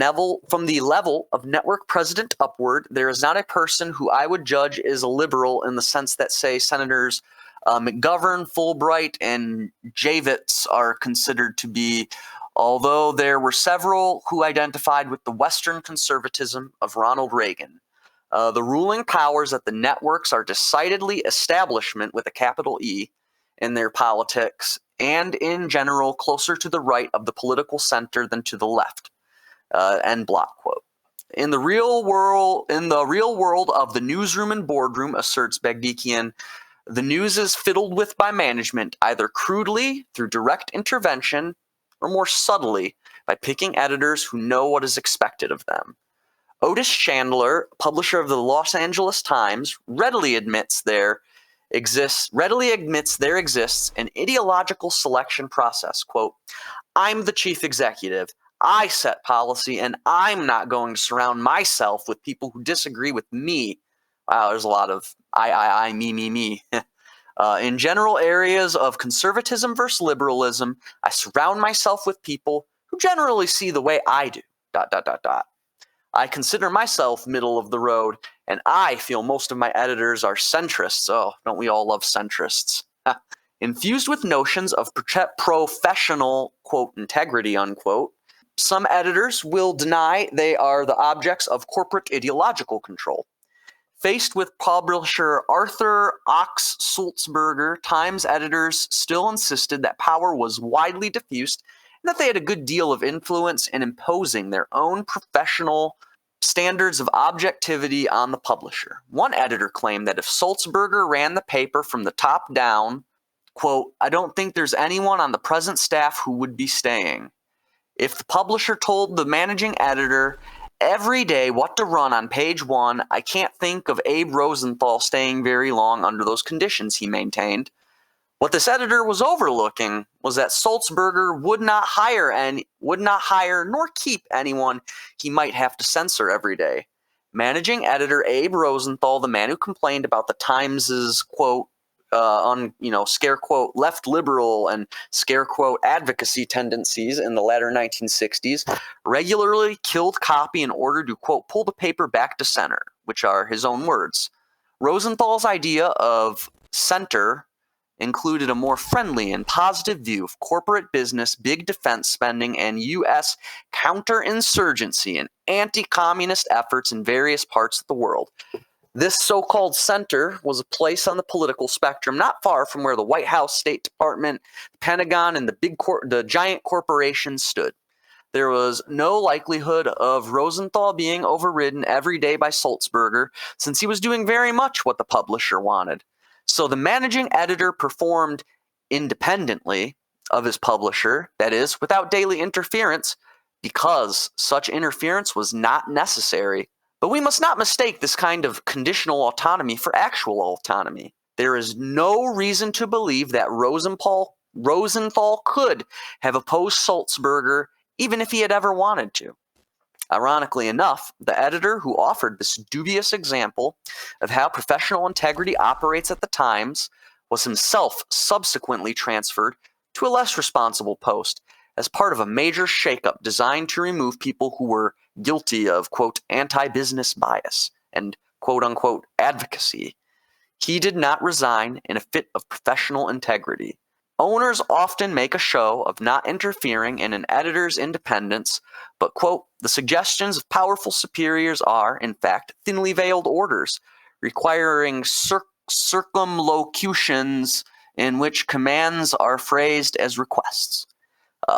level of network president upward, there is not a person who I would judge is a liberal in the sense that, say, Senators McGovern, Fulbright, and Javits are considered to be, although there were several who identified with the Western conservatism of Ronald Reagan. The ruling powers at the networks are decidedly establishment with a capital E in their politics, and in general closer to the right of the political center than to the left. End block quote. In the real world of the newsroom and boardroom, asserts Begdikian, the news is fiddled with by management, either crudely through direct intervention or more subtly by picking editors who know what is expected of them. Otis Chandler, publisher of the Los Angeles Times, readily admits there exists an ideological selection process. Quote, I'm the chief executive. I set policy, and I'm not going to surround myself with people who disagree with me. Wow, there's a lot of I, me. In general areas of conservatism versus liberalism, I surround myself with people who generally see the way I do. ... I consider myself middle of the road, and I feel most of my editors are centrists. Oh, don't we all love centrists? Infused with notions of professional, quote, integrity, unquote, some editors will deny they are the objects of corporate ideological control. Faced with publisher Arthur Ox Sulzberger, Times editors still insisted that power was widely diffused and that they had a good deal of influence in imposing their own professional standards of objectivity on the publisher. One editor claimed that if Sulzberger ran the paper from the top down, quote, I don't think there's anyone on the present staff who would be staying. If the publisher told the managing editor every day what to run on page 1, I can't think of Abe Rosenthal staying very long under those conditions, he maintained. What this editor was overlooking was that Sulzberger would not hire nor keep anyone he might have to censor every day. Managing editor Abe Rosenthal, the man who complained about the Times's, quote, scare quote, left liberal and scare quote, advocacy tendencies in the latter 1960s, regularly killed copy in order to, quote, pull the paper back to center, which are his own words. Rosenthal's idea of center included a more friendly and positive view of corporate business, big defense spending, and U.S. counterinsurgency and anti-communist efforts in various parts of the world. This so-called center was a place on the political spectrum not far from where the White House, State Department, the Pentagon, and the giant corporations stood. There was no likelihood of Rosenthal being overridden every day by Sulzberger, since he was doing very much what the publisher wanted. So the managing editor performed independently of his publisher, that is, without daily interference, because such interference was not necessary. But we must not mistake this kind of conditional autonomy for actual autonomy. There is no reason to believe that Rosenthal could have opposed Sulzberger even if he had ever wanted to. Ironically enough, the editor who offered this dubious example of how professional integrity operates at the Times was himself subsequently transferred to a less responsible post as part of a major shakeup designed to remove people who were guilty of, quote, anti-business bias and, quote unquote, advocacy. He did not resign in a fit of professional integrity. Owners often make a show of not interfering in an editor's independence, but, quote, the suggestions of powerful superiors are, in fact, thinly veiled orders, requiring circumlocutions in which commands are phrased as requests.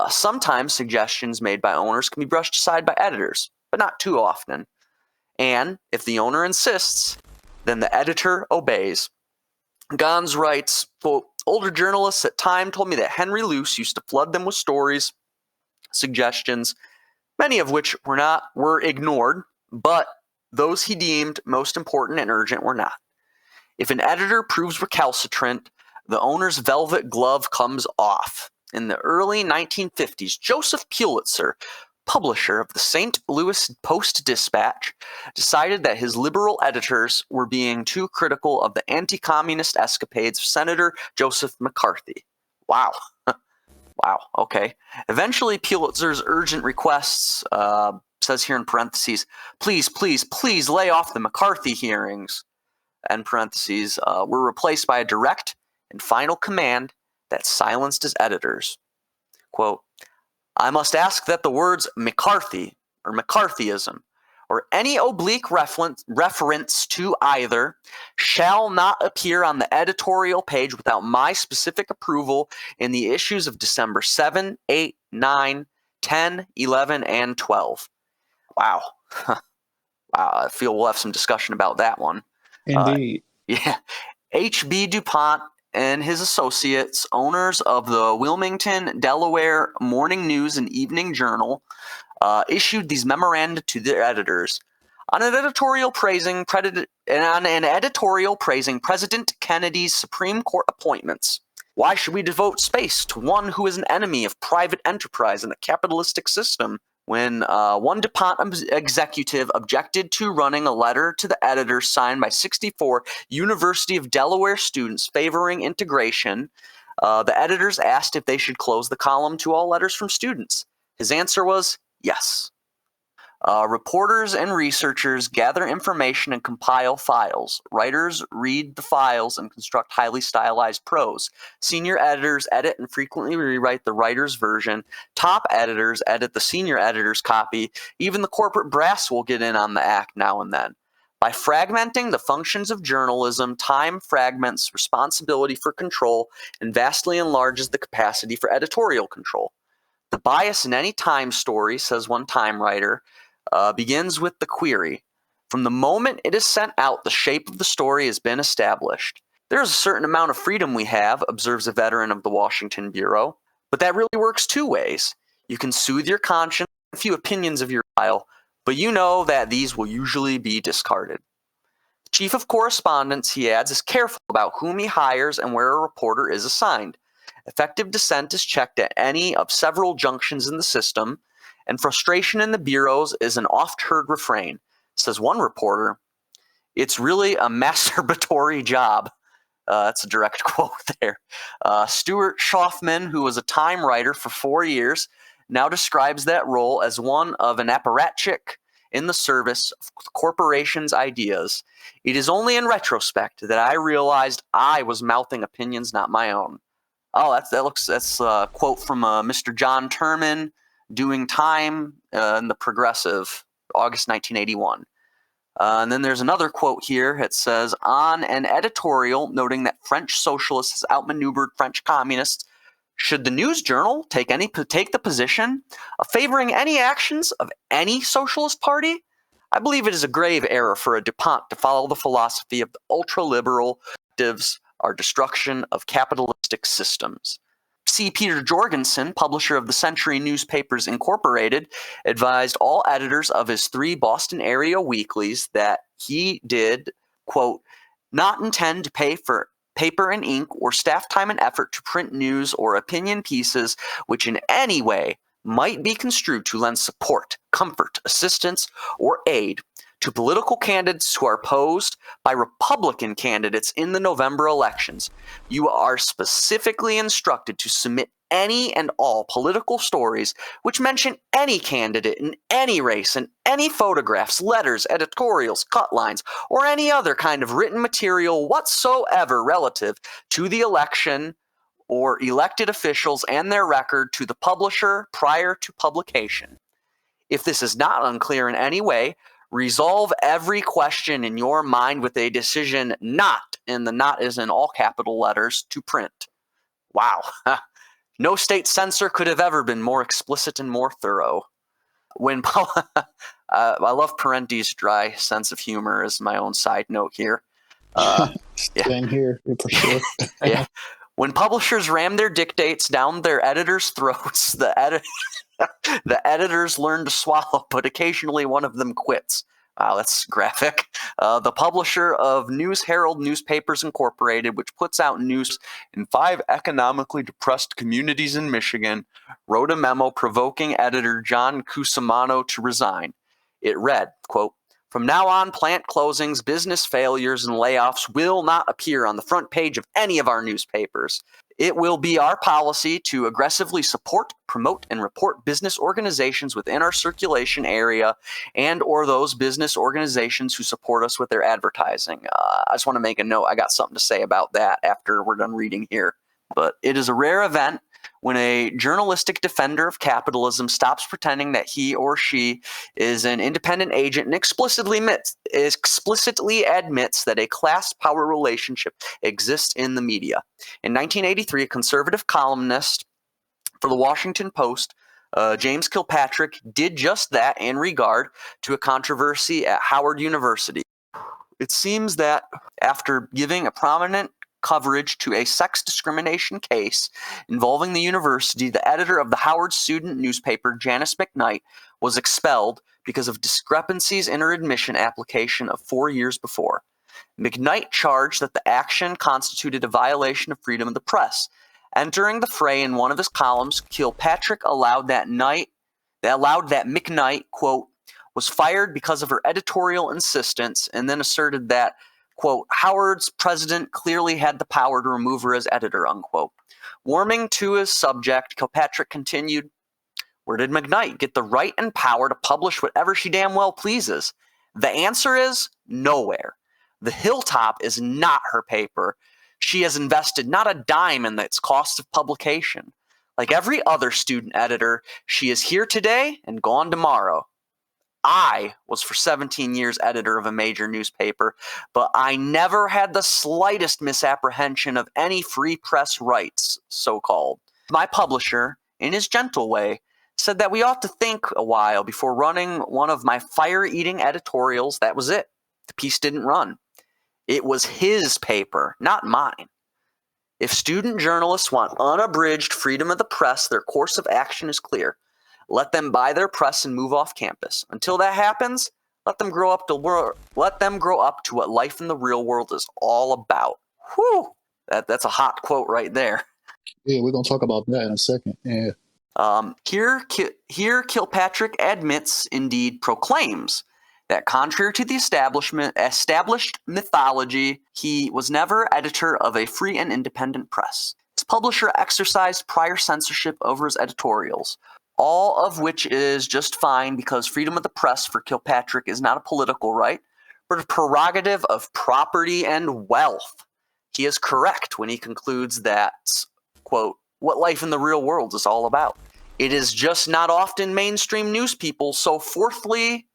Sometimes suggestions made by owners can be brushed aside by editors, but not too often. And if the owner insists, then the editor obeys. Gans writes, quote, older journalists at Time told me that Henry Luce used to flood them with stories, suggestions, many of which were ignored, but those he deemed most important and urgent were not. If an editor proves recalcitrant, the owner's velvet glove comes off. In the early 1950s, Joseph Pulitzer, publisher of the St. Louis Post-Dispatch, decided that his liberal editors were being too critical of the anti-communist escapades of Senator Joseph McCarthy. Wow. Wow, okay. Eventually, Pulitzer's urgent requests, says here in parentheses, please, please, please lay off the McCarthy hearings, end parentheses, were replaced by a direct and final command that silenced his editors. Quote, I must ask that the words McCarthy or McCarthyism or any oblique reference to either shall not appear on the editorial page without my specific approval in the issues of December 7, 8, 9, 10, 11, and 12. Wow. Wow, I feel we'll have some discussion about that one. Indeed. Yeah. H.B. DuPont and his associates, owners of the Wilmington, Delaware Morning News and Evening Journal, issued these memoranda to their editors on an editorial praising President Kennedy's Supreme Court appointments. Why should we devote space to one who is an enemy of private enterprise and the capitalistic system? When one DuPont executive objected to running a letter to the editor signed by 64 University of Delaware students favoring integration, the editors asked if they should close the column to all letters from students. His answer was yes. Reporters and researchers gather information and compile files. Writers read the files and construct highly stylized prose. Senior editors edit and frequently rewrite the writer's version. Top editors edit the senior editor's copy. Even the corporate brass will get in on the act now and then. By fragmenting the functions of journalism, Time fragments responsibility for control and vastly enlarges the capacity for editorial control. The bias in any Time story, says one Time writer, begins with the query. From the moment it is sent out, the shape of the story has been established. There is a certain amount of freedom we have, observes a veteran of the Washington Bureau, but that really works two ways. You can soothe your conscience with a few opinions of your style, but you know that these will usually be discarded. The chief of correspondence, he adds, is careful about whom he hires and where a reporter is assigned. Effective dissent is checked at any of several junctions in the system, and frustration in the bureaus is an oft-heard refrain. Says one reporter, it's really a masturbatory job. That's a direct quote there. Stuart Schaufman, who was a Time writer for 4 years, now describes that role as one of an apparatchik in the service of corporations' ideas. It is only in retrospect that I realized I was mouthing opinions not my own. Oh, that's a quote from Mr. John Turman, doing Time in the Progressive, August 1981. And then there's another quote here. It says, on an editorial noting that French socialists has outmaneuvered French communists, should the News Journal take the position of favoring any actions of any socialist party? I believe it is a grave error for a DuPont to follow the philosophy of the ultra-liberal objectives are destruction of capitalistic systems. C. Peter Jorgensen, publisher of the Century Newspapers Incorporated, advised all editors of his 3 Boston area weeklies that he did, quote, not intend to pay for paper and ink, or staff time and effort to print news or opinion pieces which in any way might be construed to lend support, comfort, assistance, or aid to political candidates who are opposed by Republican candidates in the November elections. You are specifically instructed to submit any and all political stories which mention any candidate in any race and any photographs, letters, editorials, cut lines, or any other kind of written material whatsoever relative to the election or elected officials and their record to the publisher prior to publication. If this is not unclear in any way, resolve every question in your mind with a decision not, and the not is in all capital letters, to print. Wow. No state censor could have ever been more explicit and more thorough. I love Parenti's dry sense of humor as my own side note here. Same here, for sure. Yeah. When publishers ram their dictates down their editors' throats, the editors learn to swallow, but occasionally one of them quits. Wow, that's graphic. The publisher of News Herald Newspapers Incorporated, which puts out news in 5 economically depressed communities in Michigan, wrote a memo provoking editor John Cusimano to resign. It read, quote, "From now on, plant closings, business failures, and layoffs will not appear on the front page of any of our newspapers. It will be our policy to aggressively support, promote, and report business organizations within our circulation area and or those business organizations who support us with their advertising." I just want to make a note. I got something to say about that after we're done reading here. But it is a rare event when a journalistic defender of capitalism stops pretending that he or she is an independent agent and explicitly admits that a class power relationship exists in the media. In 1983, a conservative columnist for the Washington Post, James Kilpatrick, did just that in regard to a controversy at Howard University. It seems that after giving a prominent coverage to a sex discrimination case involving the university, the editor of the Howard student newspaper, Janice McKnight, was expelled because of discrepancies in her admission application of 4 years before. McKnight charged that the action constituted a violation of freedom of the press. Entering the fray in one of his columns, Kilpatrick allowed that McKnight, quote, was fired because of her editorial insistence, and then asserted that, quote, Howard's president clearly had the power to remove her as editor, unquote. Warming to his subject, Kilpatrick continued, "Where did McKnight get the right and power to publish whatever she damn well pleases? The answer is nowhere. The Hilltop is not her paper. She has invested not a dime in its cost of publication. Like every other student editor, she is here today and gone tomorrow. I was for 17 years editor of a major newspaper, but I never had the slightest misapprehension of any free press rights, so-called. My publisher, in his gentle way, said that we ought to think a while before running one of my fire-eating editorials. That was it. The piece didn't run. It was his paper, not mine. If student journalists want unabridged freedom of the press, their course of action is clear. Let them buy their press and move off campus. Until that happens, let them grow up to what life in the real world is all about." Whew! That's a hot quote right there. Yeah, we're going to talk about that in a second. Yeah. Here Kilpatrick admits, indeed proclaims, that contrary to the established mythology, he was never editor of a free and independent press. His publisher exercised prior censorship over his editorials, all of which is just fine because freedom of the press for Kilpatrick is not a political right, but a prerogative of property and wealth. He is correct when he concludes that, quote, what life in the real world is all about. It is just not often mainstream news people so forthrightly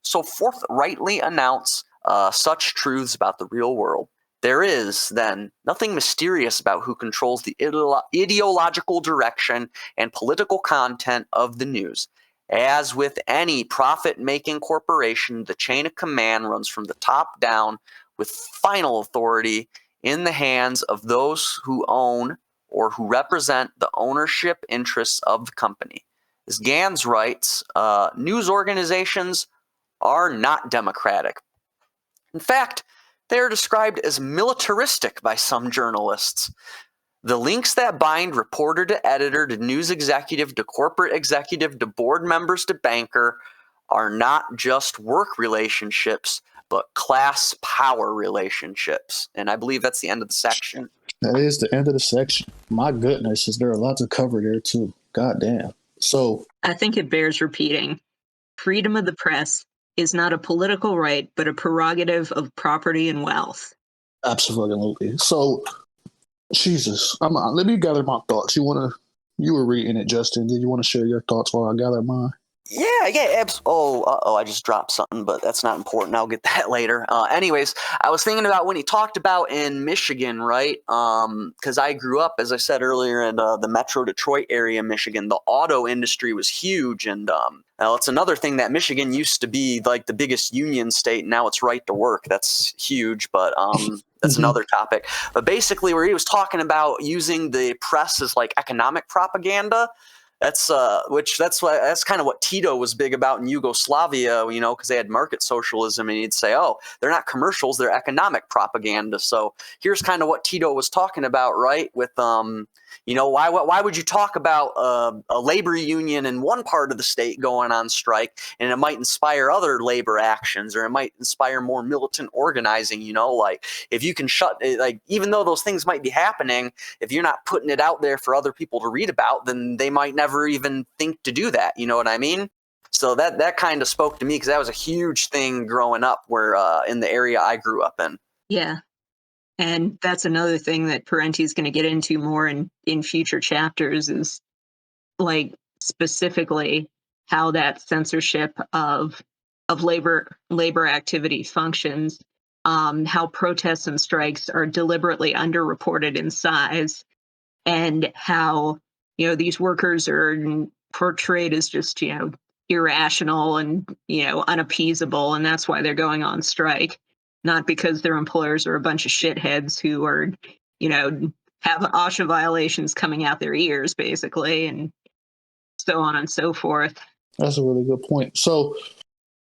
announce such truths about the real world. There is, then, nothing mysterious about who controls the ideological direction and political content of the news. As with any profit-making corporation, the chain of command runs from the top down, with final authority in the hands of those who own or who represent the ownership interests of the company. As Gans writes, news organizations are not democratic. In fact, They are described as militaristic by some journalists. The links that bind reporter to editor to news executive to corporate executive to board members to banker are not just work relationships, but class power relationships. And I believe that's the end of the section. That is the end of the section. My goodness, is there a lot to cover there too? God damn. So I think it bears repeating. Freedom of the press is not a political right, but a prerogative of property and wealth. absolutely. So Jesus, let me gather my thoughts. You were reading it, Justin. Did you want to share your thoughts while I gather mine? Yeah. I just dropped something, but that's not important. I'll get that later. Anyways, I was thinking about when he talked about in Michigan, right? Because I grew up, as I said earlier, in the Metro Detroit area, Michigan. The auto industry was huge, and it's another thing that Michigan used to be like the biggest union state. Now it's right to work. That's huge, but that's another topic. But basically, where he was talking about using the press as like economic propaganda. That's kind of what Tito was big about in Yugoslavia, because they had market socialism, and he'd say, "Oh, they're not commercials; they're economic propaganda." So here's kind of what Tito was talking about, right? With why would you talk about a labor union in one part of the state going on strike, and it might inspire other labor actions, or it might inspire more militant organizing? Like if you can even though those things might be happening, if you're not putting it out there for other people to read about, then they might never even think to do that. You know what I mean? So that kind of spoke to me because that was a huge thing growing up where in the area I grew up in. Yeah. And that's another thing that Parenti is going to get into more in future chapters is like specifically how that censorship of labor activity functions, how protests and strikes are deliberately underreported in size, and how these workers are portrayed as just irrational and unappeasable, and that's why they're going on strike, not because their employers are a bunch of shitheads who are have OSHA violations coming out their ears basically, and so on and so forth. That's a really good point. So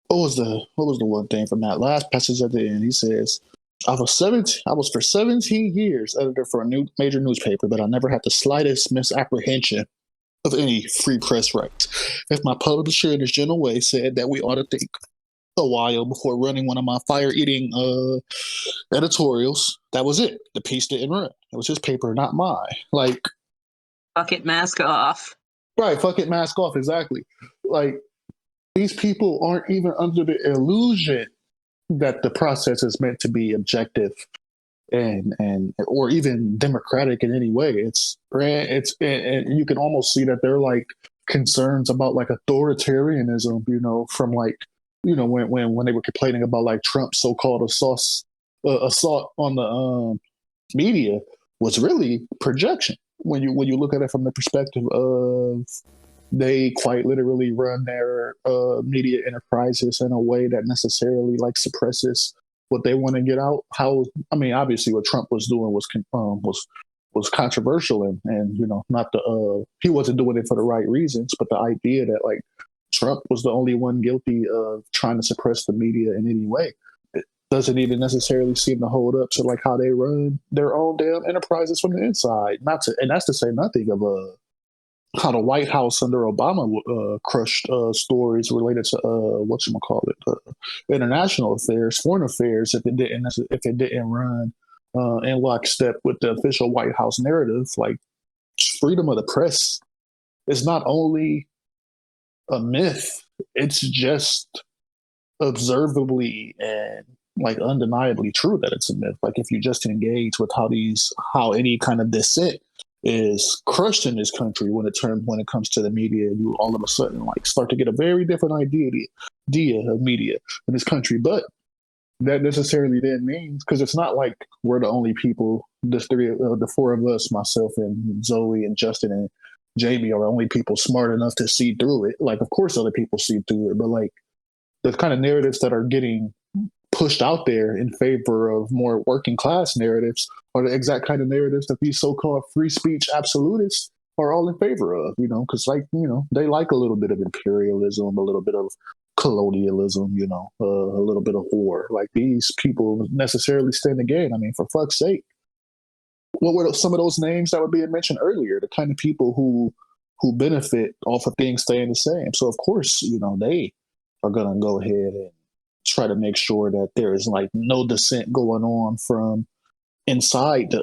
what was the one thing from that last passage at the end? He says, I was for 17 years editor for a major newspaper, but I never had the slightest misapprehension of any free press rights. If my publisher in his gentle way said that we ought to think a while before running one of my fire-eating editorials, that was it. The piece didn't run. It was his paper, not mine. Like, fuck it, mask off. Right, fuck it, mask off, exactly. Like, these people aren't even under the illusion that the process is meant to be objective and or even democratic in any way. It's and you can almost see that they're like concerns about like authoritarianism, from like when they were complaining about like Trump's so-called assault on the media was really projection when you look at it from the perspective of they quite literally run their media enterprises in a way that necessarily like suppresses what they want to get out. Obviously what Trump was doing was controversial and not he wasn't doing it for the right reasons, but the idea that like Trump was the only one guilty of trying to suppress the media in any way, it doesn't even necessarily seem to hold up to like how they run their own damn enterprises from the inside. And that's to say nothing of how the White House under Obama crushed stories related to international affairs, foreign affairs, if it didn't run in lockstep with the official White House narrative. Like, freedom of the press is not only a myth; it's just observably and like undeniably true that it's a myth. Like, if you just engage with how any kind of dissent is crushed in this country when it comes to the media, you all of a sudden like start to get a very different idea of media in this country. But that necessarily then means, because it's not like we're the only people, the four of us, myself and Zoe and Justin and Jamie, are the only people smart enough to see through it. Like, of course other people see through it, but like the kind of narratives that are getting pushed out there in favor of more working class narratives are the exact kind of narratives that these so-called free speech absolutists are all in favor of, because they like a little bit of imperialism, a little bit of colonialism, a little bit of war. Like, these people necessarily stand to gain. I mean, for fuck's sake, what were some of those names that were being mentioned earlier? The kind of people who benefit off of things staying the same. So of course, they are gonna go ahead and try to make sure that there is like no dissent going on from inside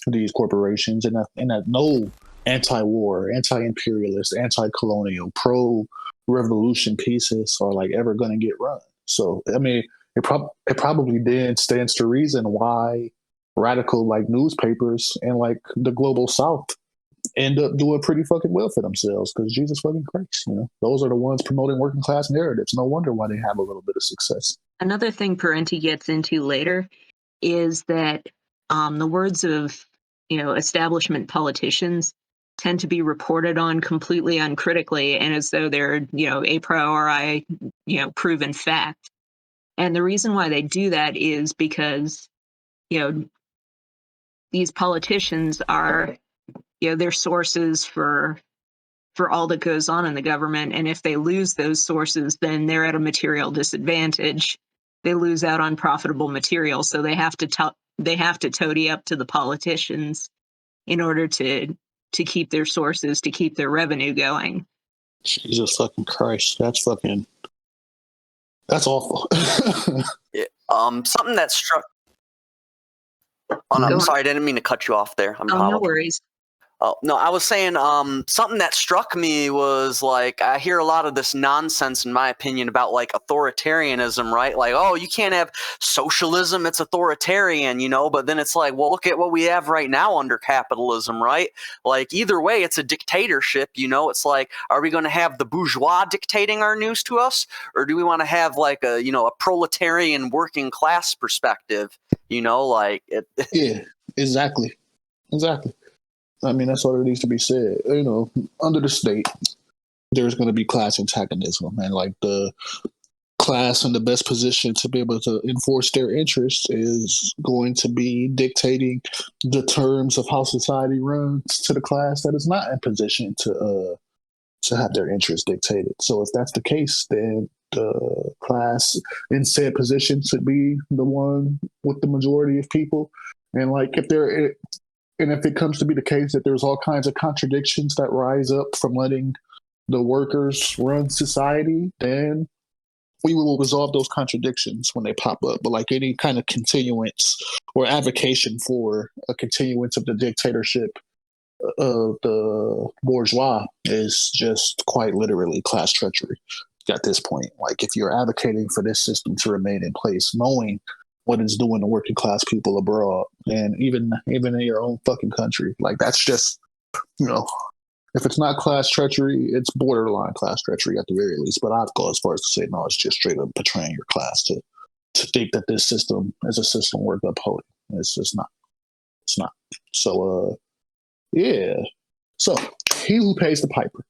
these corporations, and that no anti-war, anti-imperialist, anti-colonial, pro-revolution pieces are like ever going to get run. So I mean, it probably then stands to reason why radical like newspapers and like the global South end up doing pretty fucking well for themselves, because Jesus fucking Christ, those are the ones promoting working class narratives. No wonder why they have a little bit of success. Another thing Parenti gets into later is that the words of establishment politicians tend to be reported on completely uncritically and as though they're a priori proven fact. And the reason why they do that is because these politicians are they're sources for all that goes on in the government, and if they lose those sources, then they're at a material disadvantage. They lose out on profitable material, so they have to toady up to the politicians in order to keep their sources, to keep their revenue going. Jesus fucking Christ, that's awful. Yeah, something that struck. Oh, no, I'm sorry, I didn't mean to cut you off there. No worries. Oh, no, I was saying something that struck me was like, I hear a lot of this nonsense, in my opinion, about like authoritarianism, right? Like, oh, you can't have socialism, it's authoritarian, but then it's like, well, look at what we have right now under capitalism, right? Like, either way, it's a dictatorship, It's like, are we going to have the bourgeois dictating our news to us? Or do we want to have like a proletarian working class perspective, like it. Yeah, exactly. I mean, that's all that needs to be said. Under the state, there's going to be class antagonism, and like the class in the best position to be able to enforce their interests is going to be dictating the terms of how society runs to the class that is not in position to have their interests dictated. So if that's the case, then the class in said position should be the one with the majority of people, and like if it comes to be the case that there's all kinds of contradictions that rise up from letting the workers run society, then we will resolve those contradictions when they pop up. But like any kind of continuance or advocation for a continuance of the dictatorship of the bourgeois is just quite literally class treachery at this point. Like, if you're advocating for this system to remain in place, knowing what it's doing to working class people abroad and even in your own fucking country, like, that's just, if it's not class treachery, it's borderline class treachery at the very least. But I'd go as far as to say, no, it's just straight up betraying your class to think that this system is a system worth upholding. It's just not. It's not. So, yeah. So, he who pays the piper.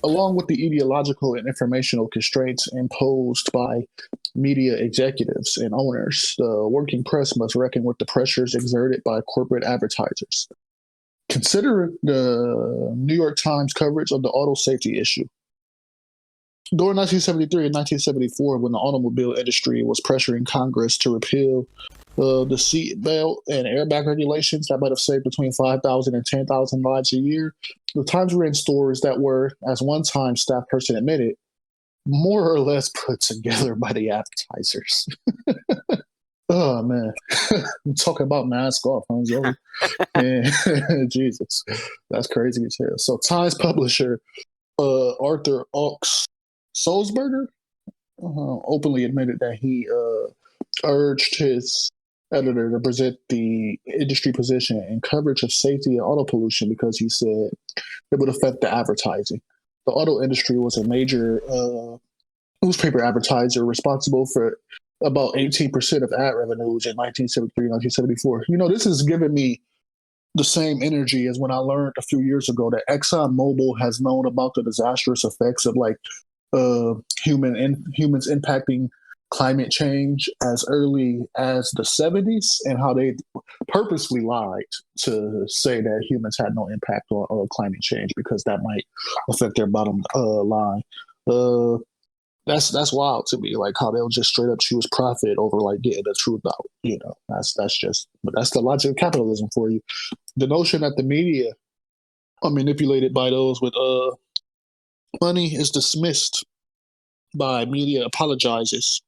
Along with the ideological and informational constraints imposed by media executives and owners, the working press must reckon with the pressures exerted by corporate advertisers. Consider the New York Times coverage of the auto safety issue. During 1973 and 1974, when the automobile industry was pressuring Congress to repeal the seat belt and airbag regulations that might have saved between 5,000 and 10,000 lives a year, the Times ran stories that were, as one Times staff person admitted, more or less put together by the advertisers. Oh, man. I'm talking about mask off, huh, Jesus. That's crazy as hell. So Times publisher Arthur Ox Sulzberger openly admitted that he urged his editor to present the industry position and coverage of safety and auto pollution because he said it would affect the advertising. The auto industry was a major newspaper advertiser responsible for about 18% of ad revenues in 1973, 1974. This has given me the same energy as when I learned a few years ago that ExxonMobil has known about the disastrous effects of like humans impacting climate change as early as the 70s, and how they purposely lied to say that humans had no impact on climate change because that might affect their bottom line. That's wild to me, like how they'll just straight up choose profit over like getting the truth out. But that's the logic of capitalism for you. The notion that the media are manipulated by those with money is dismissed by media apologists,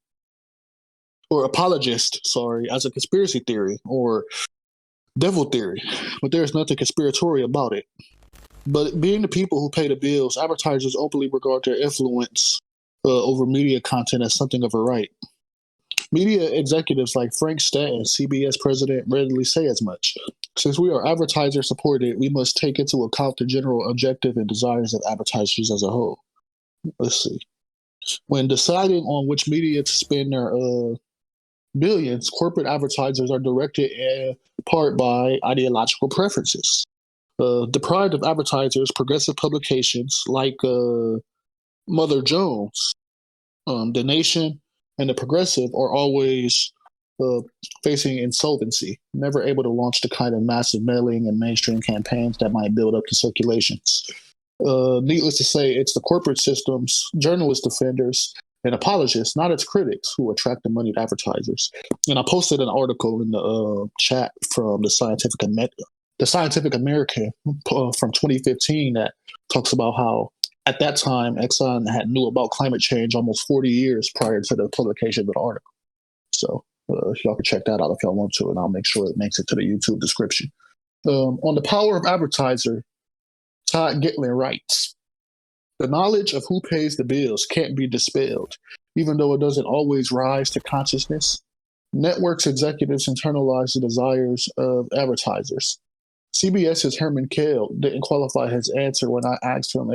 as a conspiracy theory or devil theory. But there's nothing conspiratorial about it. But being the people who pay the bills, advertisers openly regard their influence over media content as something of a right. Media executives like Frank Stanton, CBS president, readily say as much. Since we are advertiser supported, we must take into account the general objective and desires of advertisers as a whole. Let's see. When deciding on which media to spend their billions, corporate advertisers are directed in part by ideological preferences. Deprived of advertisers, progressive publications like Mother Jones, The Nation, and The Progressive are always facing insolvency, never able to launch the kind of massive mailing and mainstream campaigns that might build up the circulations. Needless to say, it's the corporate systems, journalist defenders, and apologists, not its critics, who attract the moneyed advertisers. And I posted an article in the chat from the Scientific American from 2015 that talks about how at that time Exxon had knew about climate change almost 40 years prior to the publication of the article. So y'all can check that out if y'all want to, and I'll make sure it makes it to the YouTube description. On the power of advertiser, Todd Gitlin writes, the knowledge of who pays the bills can't be dispelled, even though it doesn't always rise to consciousness. Networks executives internalize the desires of advertisers. CBS's Herman Kell didn't qualify his answer when I asked him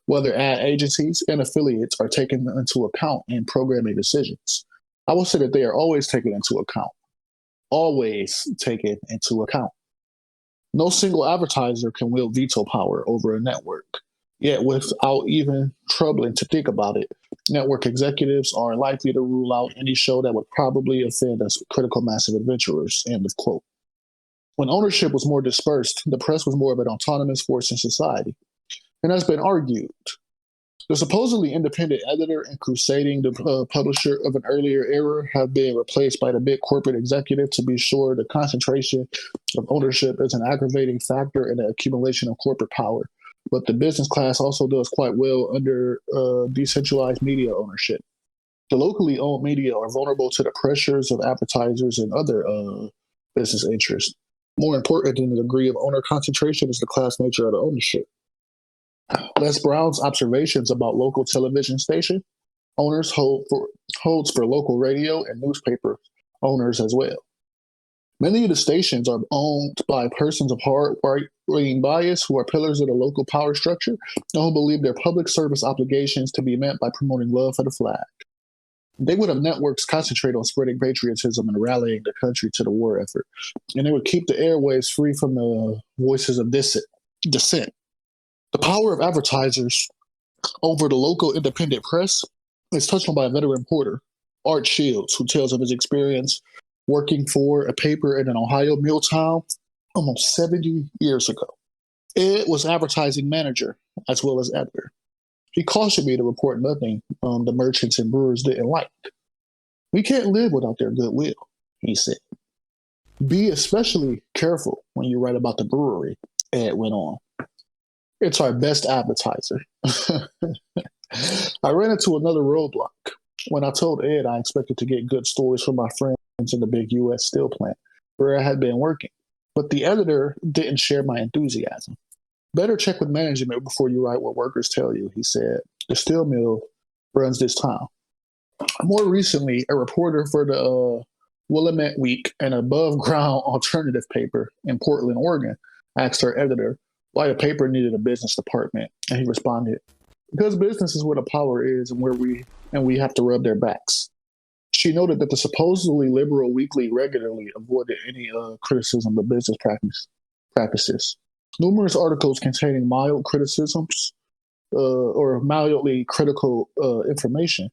whether ad agencies and affiliates are taken into account in programming decisions. I will say that they are always taken into account. Always taken into account. No single advertiser can wield veto power over a network. Yet, without even troubling to think about it, network executives are likely to rule out any show that would probably offend us critical mass of adventurers. End of quote. When ownership was more dispersed, the press was more of an autonomous force in society. And has been argued. The supposedly independent editor and crusading the publisher of an earlier era have been replaced by the big corporate executive. To be sure, the concentration of ownership is an aggravating factor in the accumulation of corporate power. But the business class also does quite well under decentralized media ownership. The locally owned media are vulnerable to the pressures of advertisers and other business interests. More important than the degree of owner concentration is the class nature of the ownership. Les Brown's observations about local television station owners holds for local radio and newspaper owners as well. Many of the stations are owned by persons of hard right-wing bias who are pillars of the local power structure and who believe their public service obligations to be met by promoting love for the flag. They would have networks concentrate on spreading patriotism and rallying the country to the war effort, and they would keep the airwaves free from the voices of dissent. The power of advertisers over the local independent press is touched on by a veteran reporter, Art Shields, who tells of his experience working for a paper in an Ohio mill town almost 70 years ago. Ed was advertising manager as well as editor. He cautioned me to report nothing the merchants and brewers didn't like. We can't live without their goodwill, he said. Be especially careful when you write about the brewery, Ed went on. It's our best advertiser. I ran into another roadblock. When I told Ed I expected to get good stories from my friends in the big U.S. steel plant where I had been working, but the editor didn't share my enthusiasm. Better check with management before you write what workers tell you, he said. The steel mill runs this town. More recently, a reporter for the Willamette Week, an above-ground alternative paper in Portland, Oregon, asked her editor why the paper needed a business department, and he responded, because business is where the power is and we have to rub their backs. She noted that the supposedly liberal weekly regularly avoided any criticism of business practices. Numerous articles containing mild criticisms or mildly critical information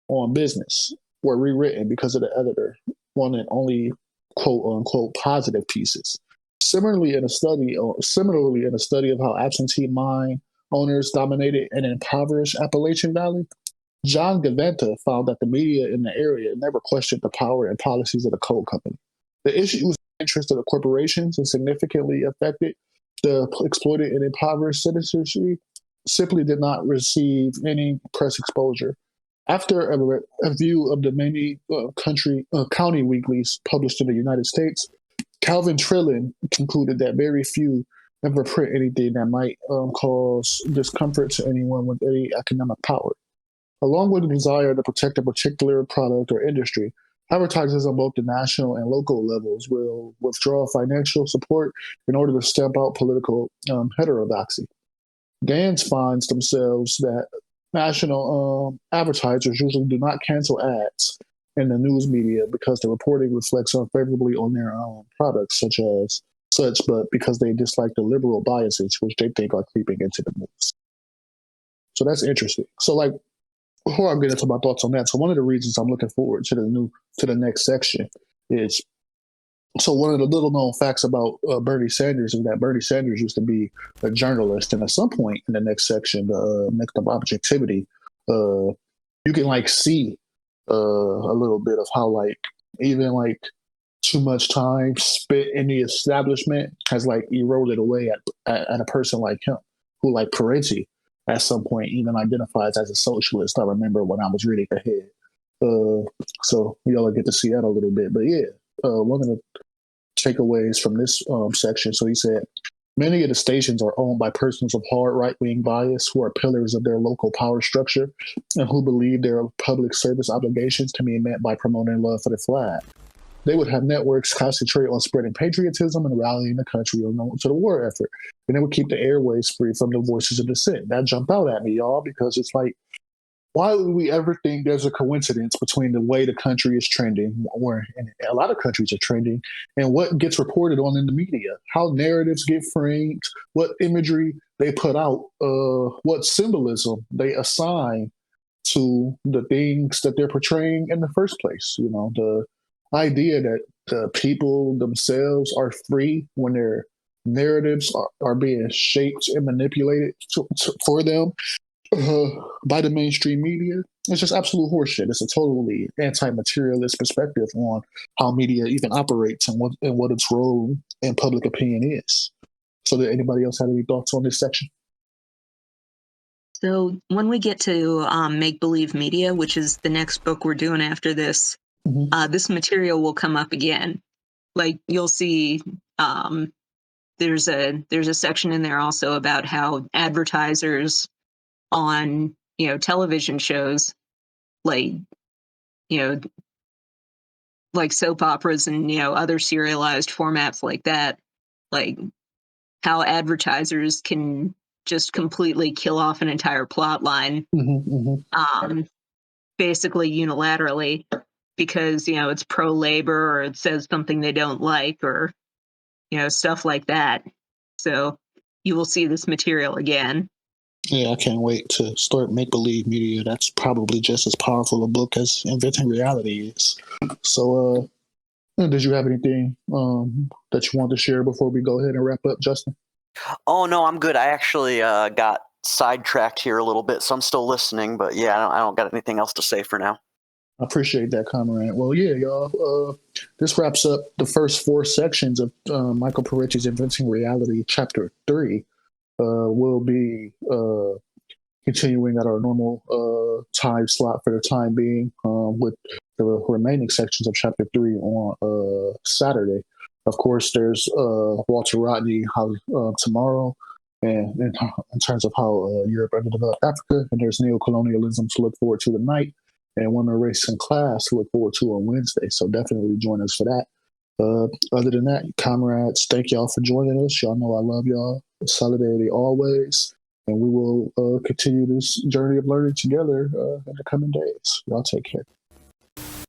on business were rewritten because of the editor wanted only quote-unquote positive pieces. Similarly, in a study of how absentee mine owners dominated an impoverished Appalachian Valley, John Gaventa found that the media in the area never questioned the power and policies of the coal company. The issue was the interest of the corporations and significantly affected the exploited and impoverished citizenry simply did not receive any press exposure. After a review of the many county weeklies published in the United States, Calvin Trillin concluded that very few ever print anything that might cause discomfort to anyone with any economic power. Along with the desire to protect a particular product or industry, advertisers on both the national and local levels will withdraw financial support in order to stamp out political heterodoxy. Gans finds themselves that national advertisers usually do not cancel ads in the news media because the reporting reflects unfavorably on their own products, but because they dislike the liberal biases which they think are creeping into the news. So that's interesting. So, like, before I get into my thoughts on that, so one of the reasons I'm looking forward to the next section is, so one of the little known facts about Bernie Sanders is that Bernie Sanders used to be a journalist, and at some point in the next section, the next of objectivity, you can like see a little bit of how like even like too much time spent in the establishment has like eroded away at a person like him, who like Parenti at some point even identifies as a socialist. I remember when I was reading ahead. So y'all will get to see that a little bit. But yeah, one of the takeaways from this section. So he said, many of the stations are owned by persons of hard right-wing bias who are pillars of their local power structure and who believe their public service obligations can be met by promoting love for the flag. They would have networks concentrate on spreading patriotism and rallying the country to the war effort. And they would keep the airways free from the voices of dissent. That jumped out at me, y'all, because it's like, why would we ever think there's a coincidence between the way the country is trending, or and a lot of countries are trending, and what gets reported on in the media, how narratives get framed, what imagery they put out, what symbolism they assign to the things that they're portraying in the first place. You know, the idea that the people themselves are free when their narratives are being shaped and manipulated for them by the mainstream media. It's just absolute horseshit. It's a totally anti-materialist perspective on how media even operates and what its role in public opinion is. So did anybody else have any thoughts on this section? So when we get to Make-Believe Media, which is the next book we're doing after this, this material will come up again. Like, you'll see there's a section in there also about how advertisers on, television shows, like, like soap operas and, other serialized formats like that, like how advertisers can just completely kill off an entire plot line, basically unilaterally, because, it's pro-labor or it says something they don't like, or, stuff like that. So you will see this material again. Yeah, I can't wait to start Make-Believe Media. That's probably just as powerful a book as Inventing Reality is. So, did you have anything that you want to share before we go ahead and wrap up, Justin? Oh, no, I'm good. I actually got sidetracked here a little bit, so I'm still listening. But yeah, I don't got anything else to say for now. I appreciate that, comrade. Well, yeah, y'all. This wraps up the first 4 sections of Michael Parenti's Inventing Reality, Chapter 3. We'll be continuing at our normal time slot for the time being with the remaining sections of Chapter 3 on Saturday. Of course, there's Walter Rodney tomorrow, and in terms of how Europe underdeveloped Africa, and there's Neo-colonialism to look forward to tonight, and Women, Race, and Class to look forward to on Wednesday. So definitely join us for that. Other than that, comrades, thank y'all for joining us. Y'all know I love y'all. Solidarity always. And we will continue this journey of learning together in the coming days. Y'all take care.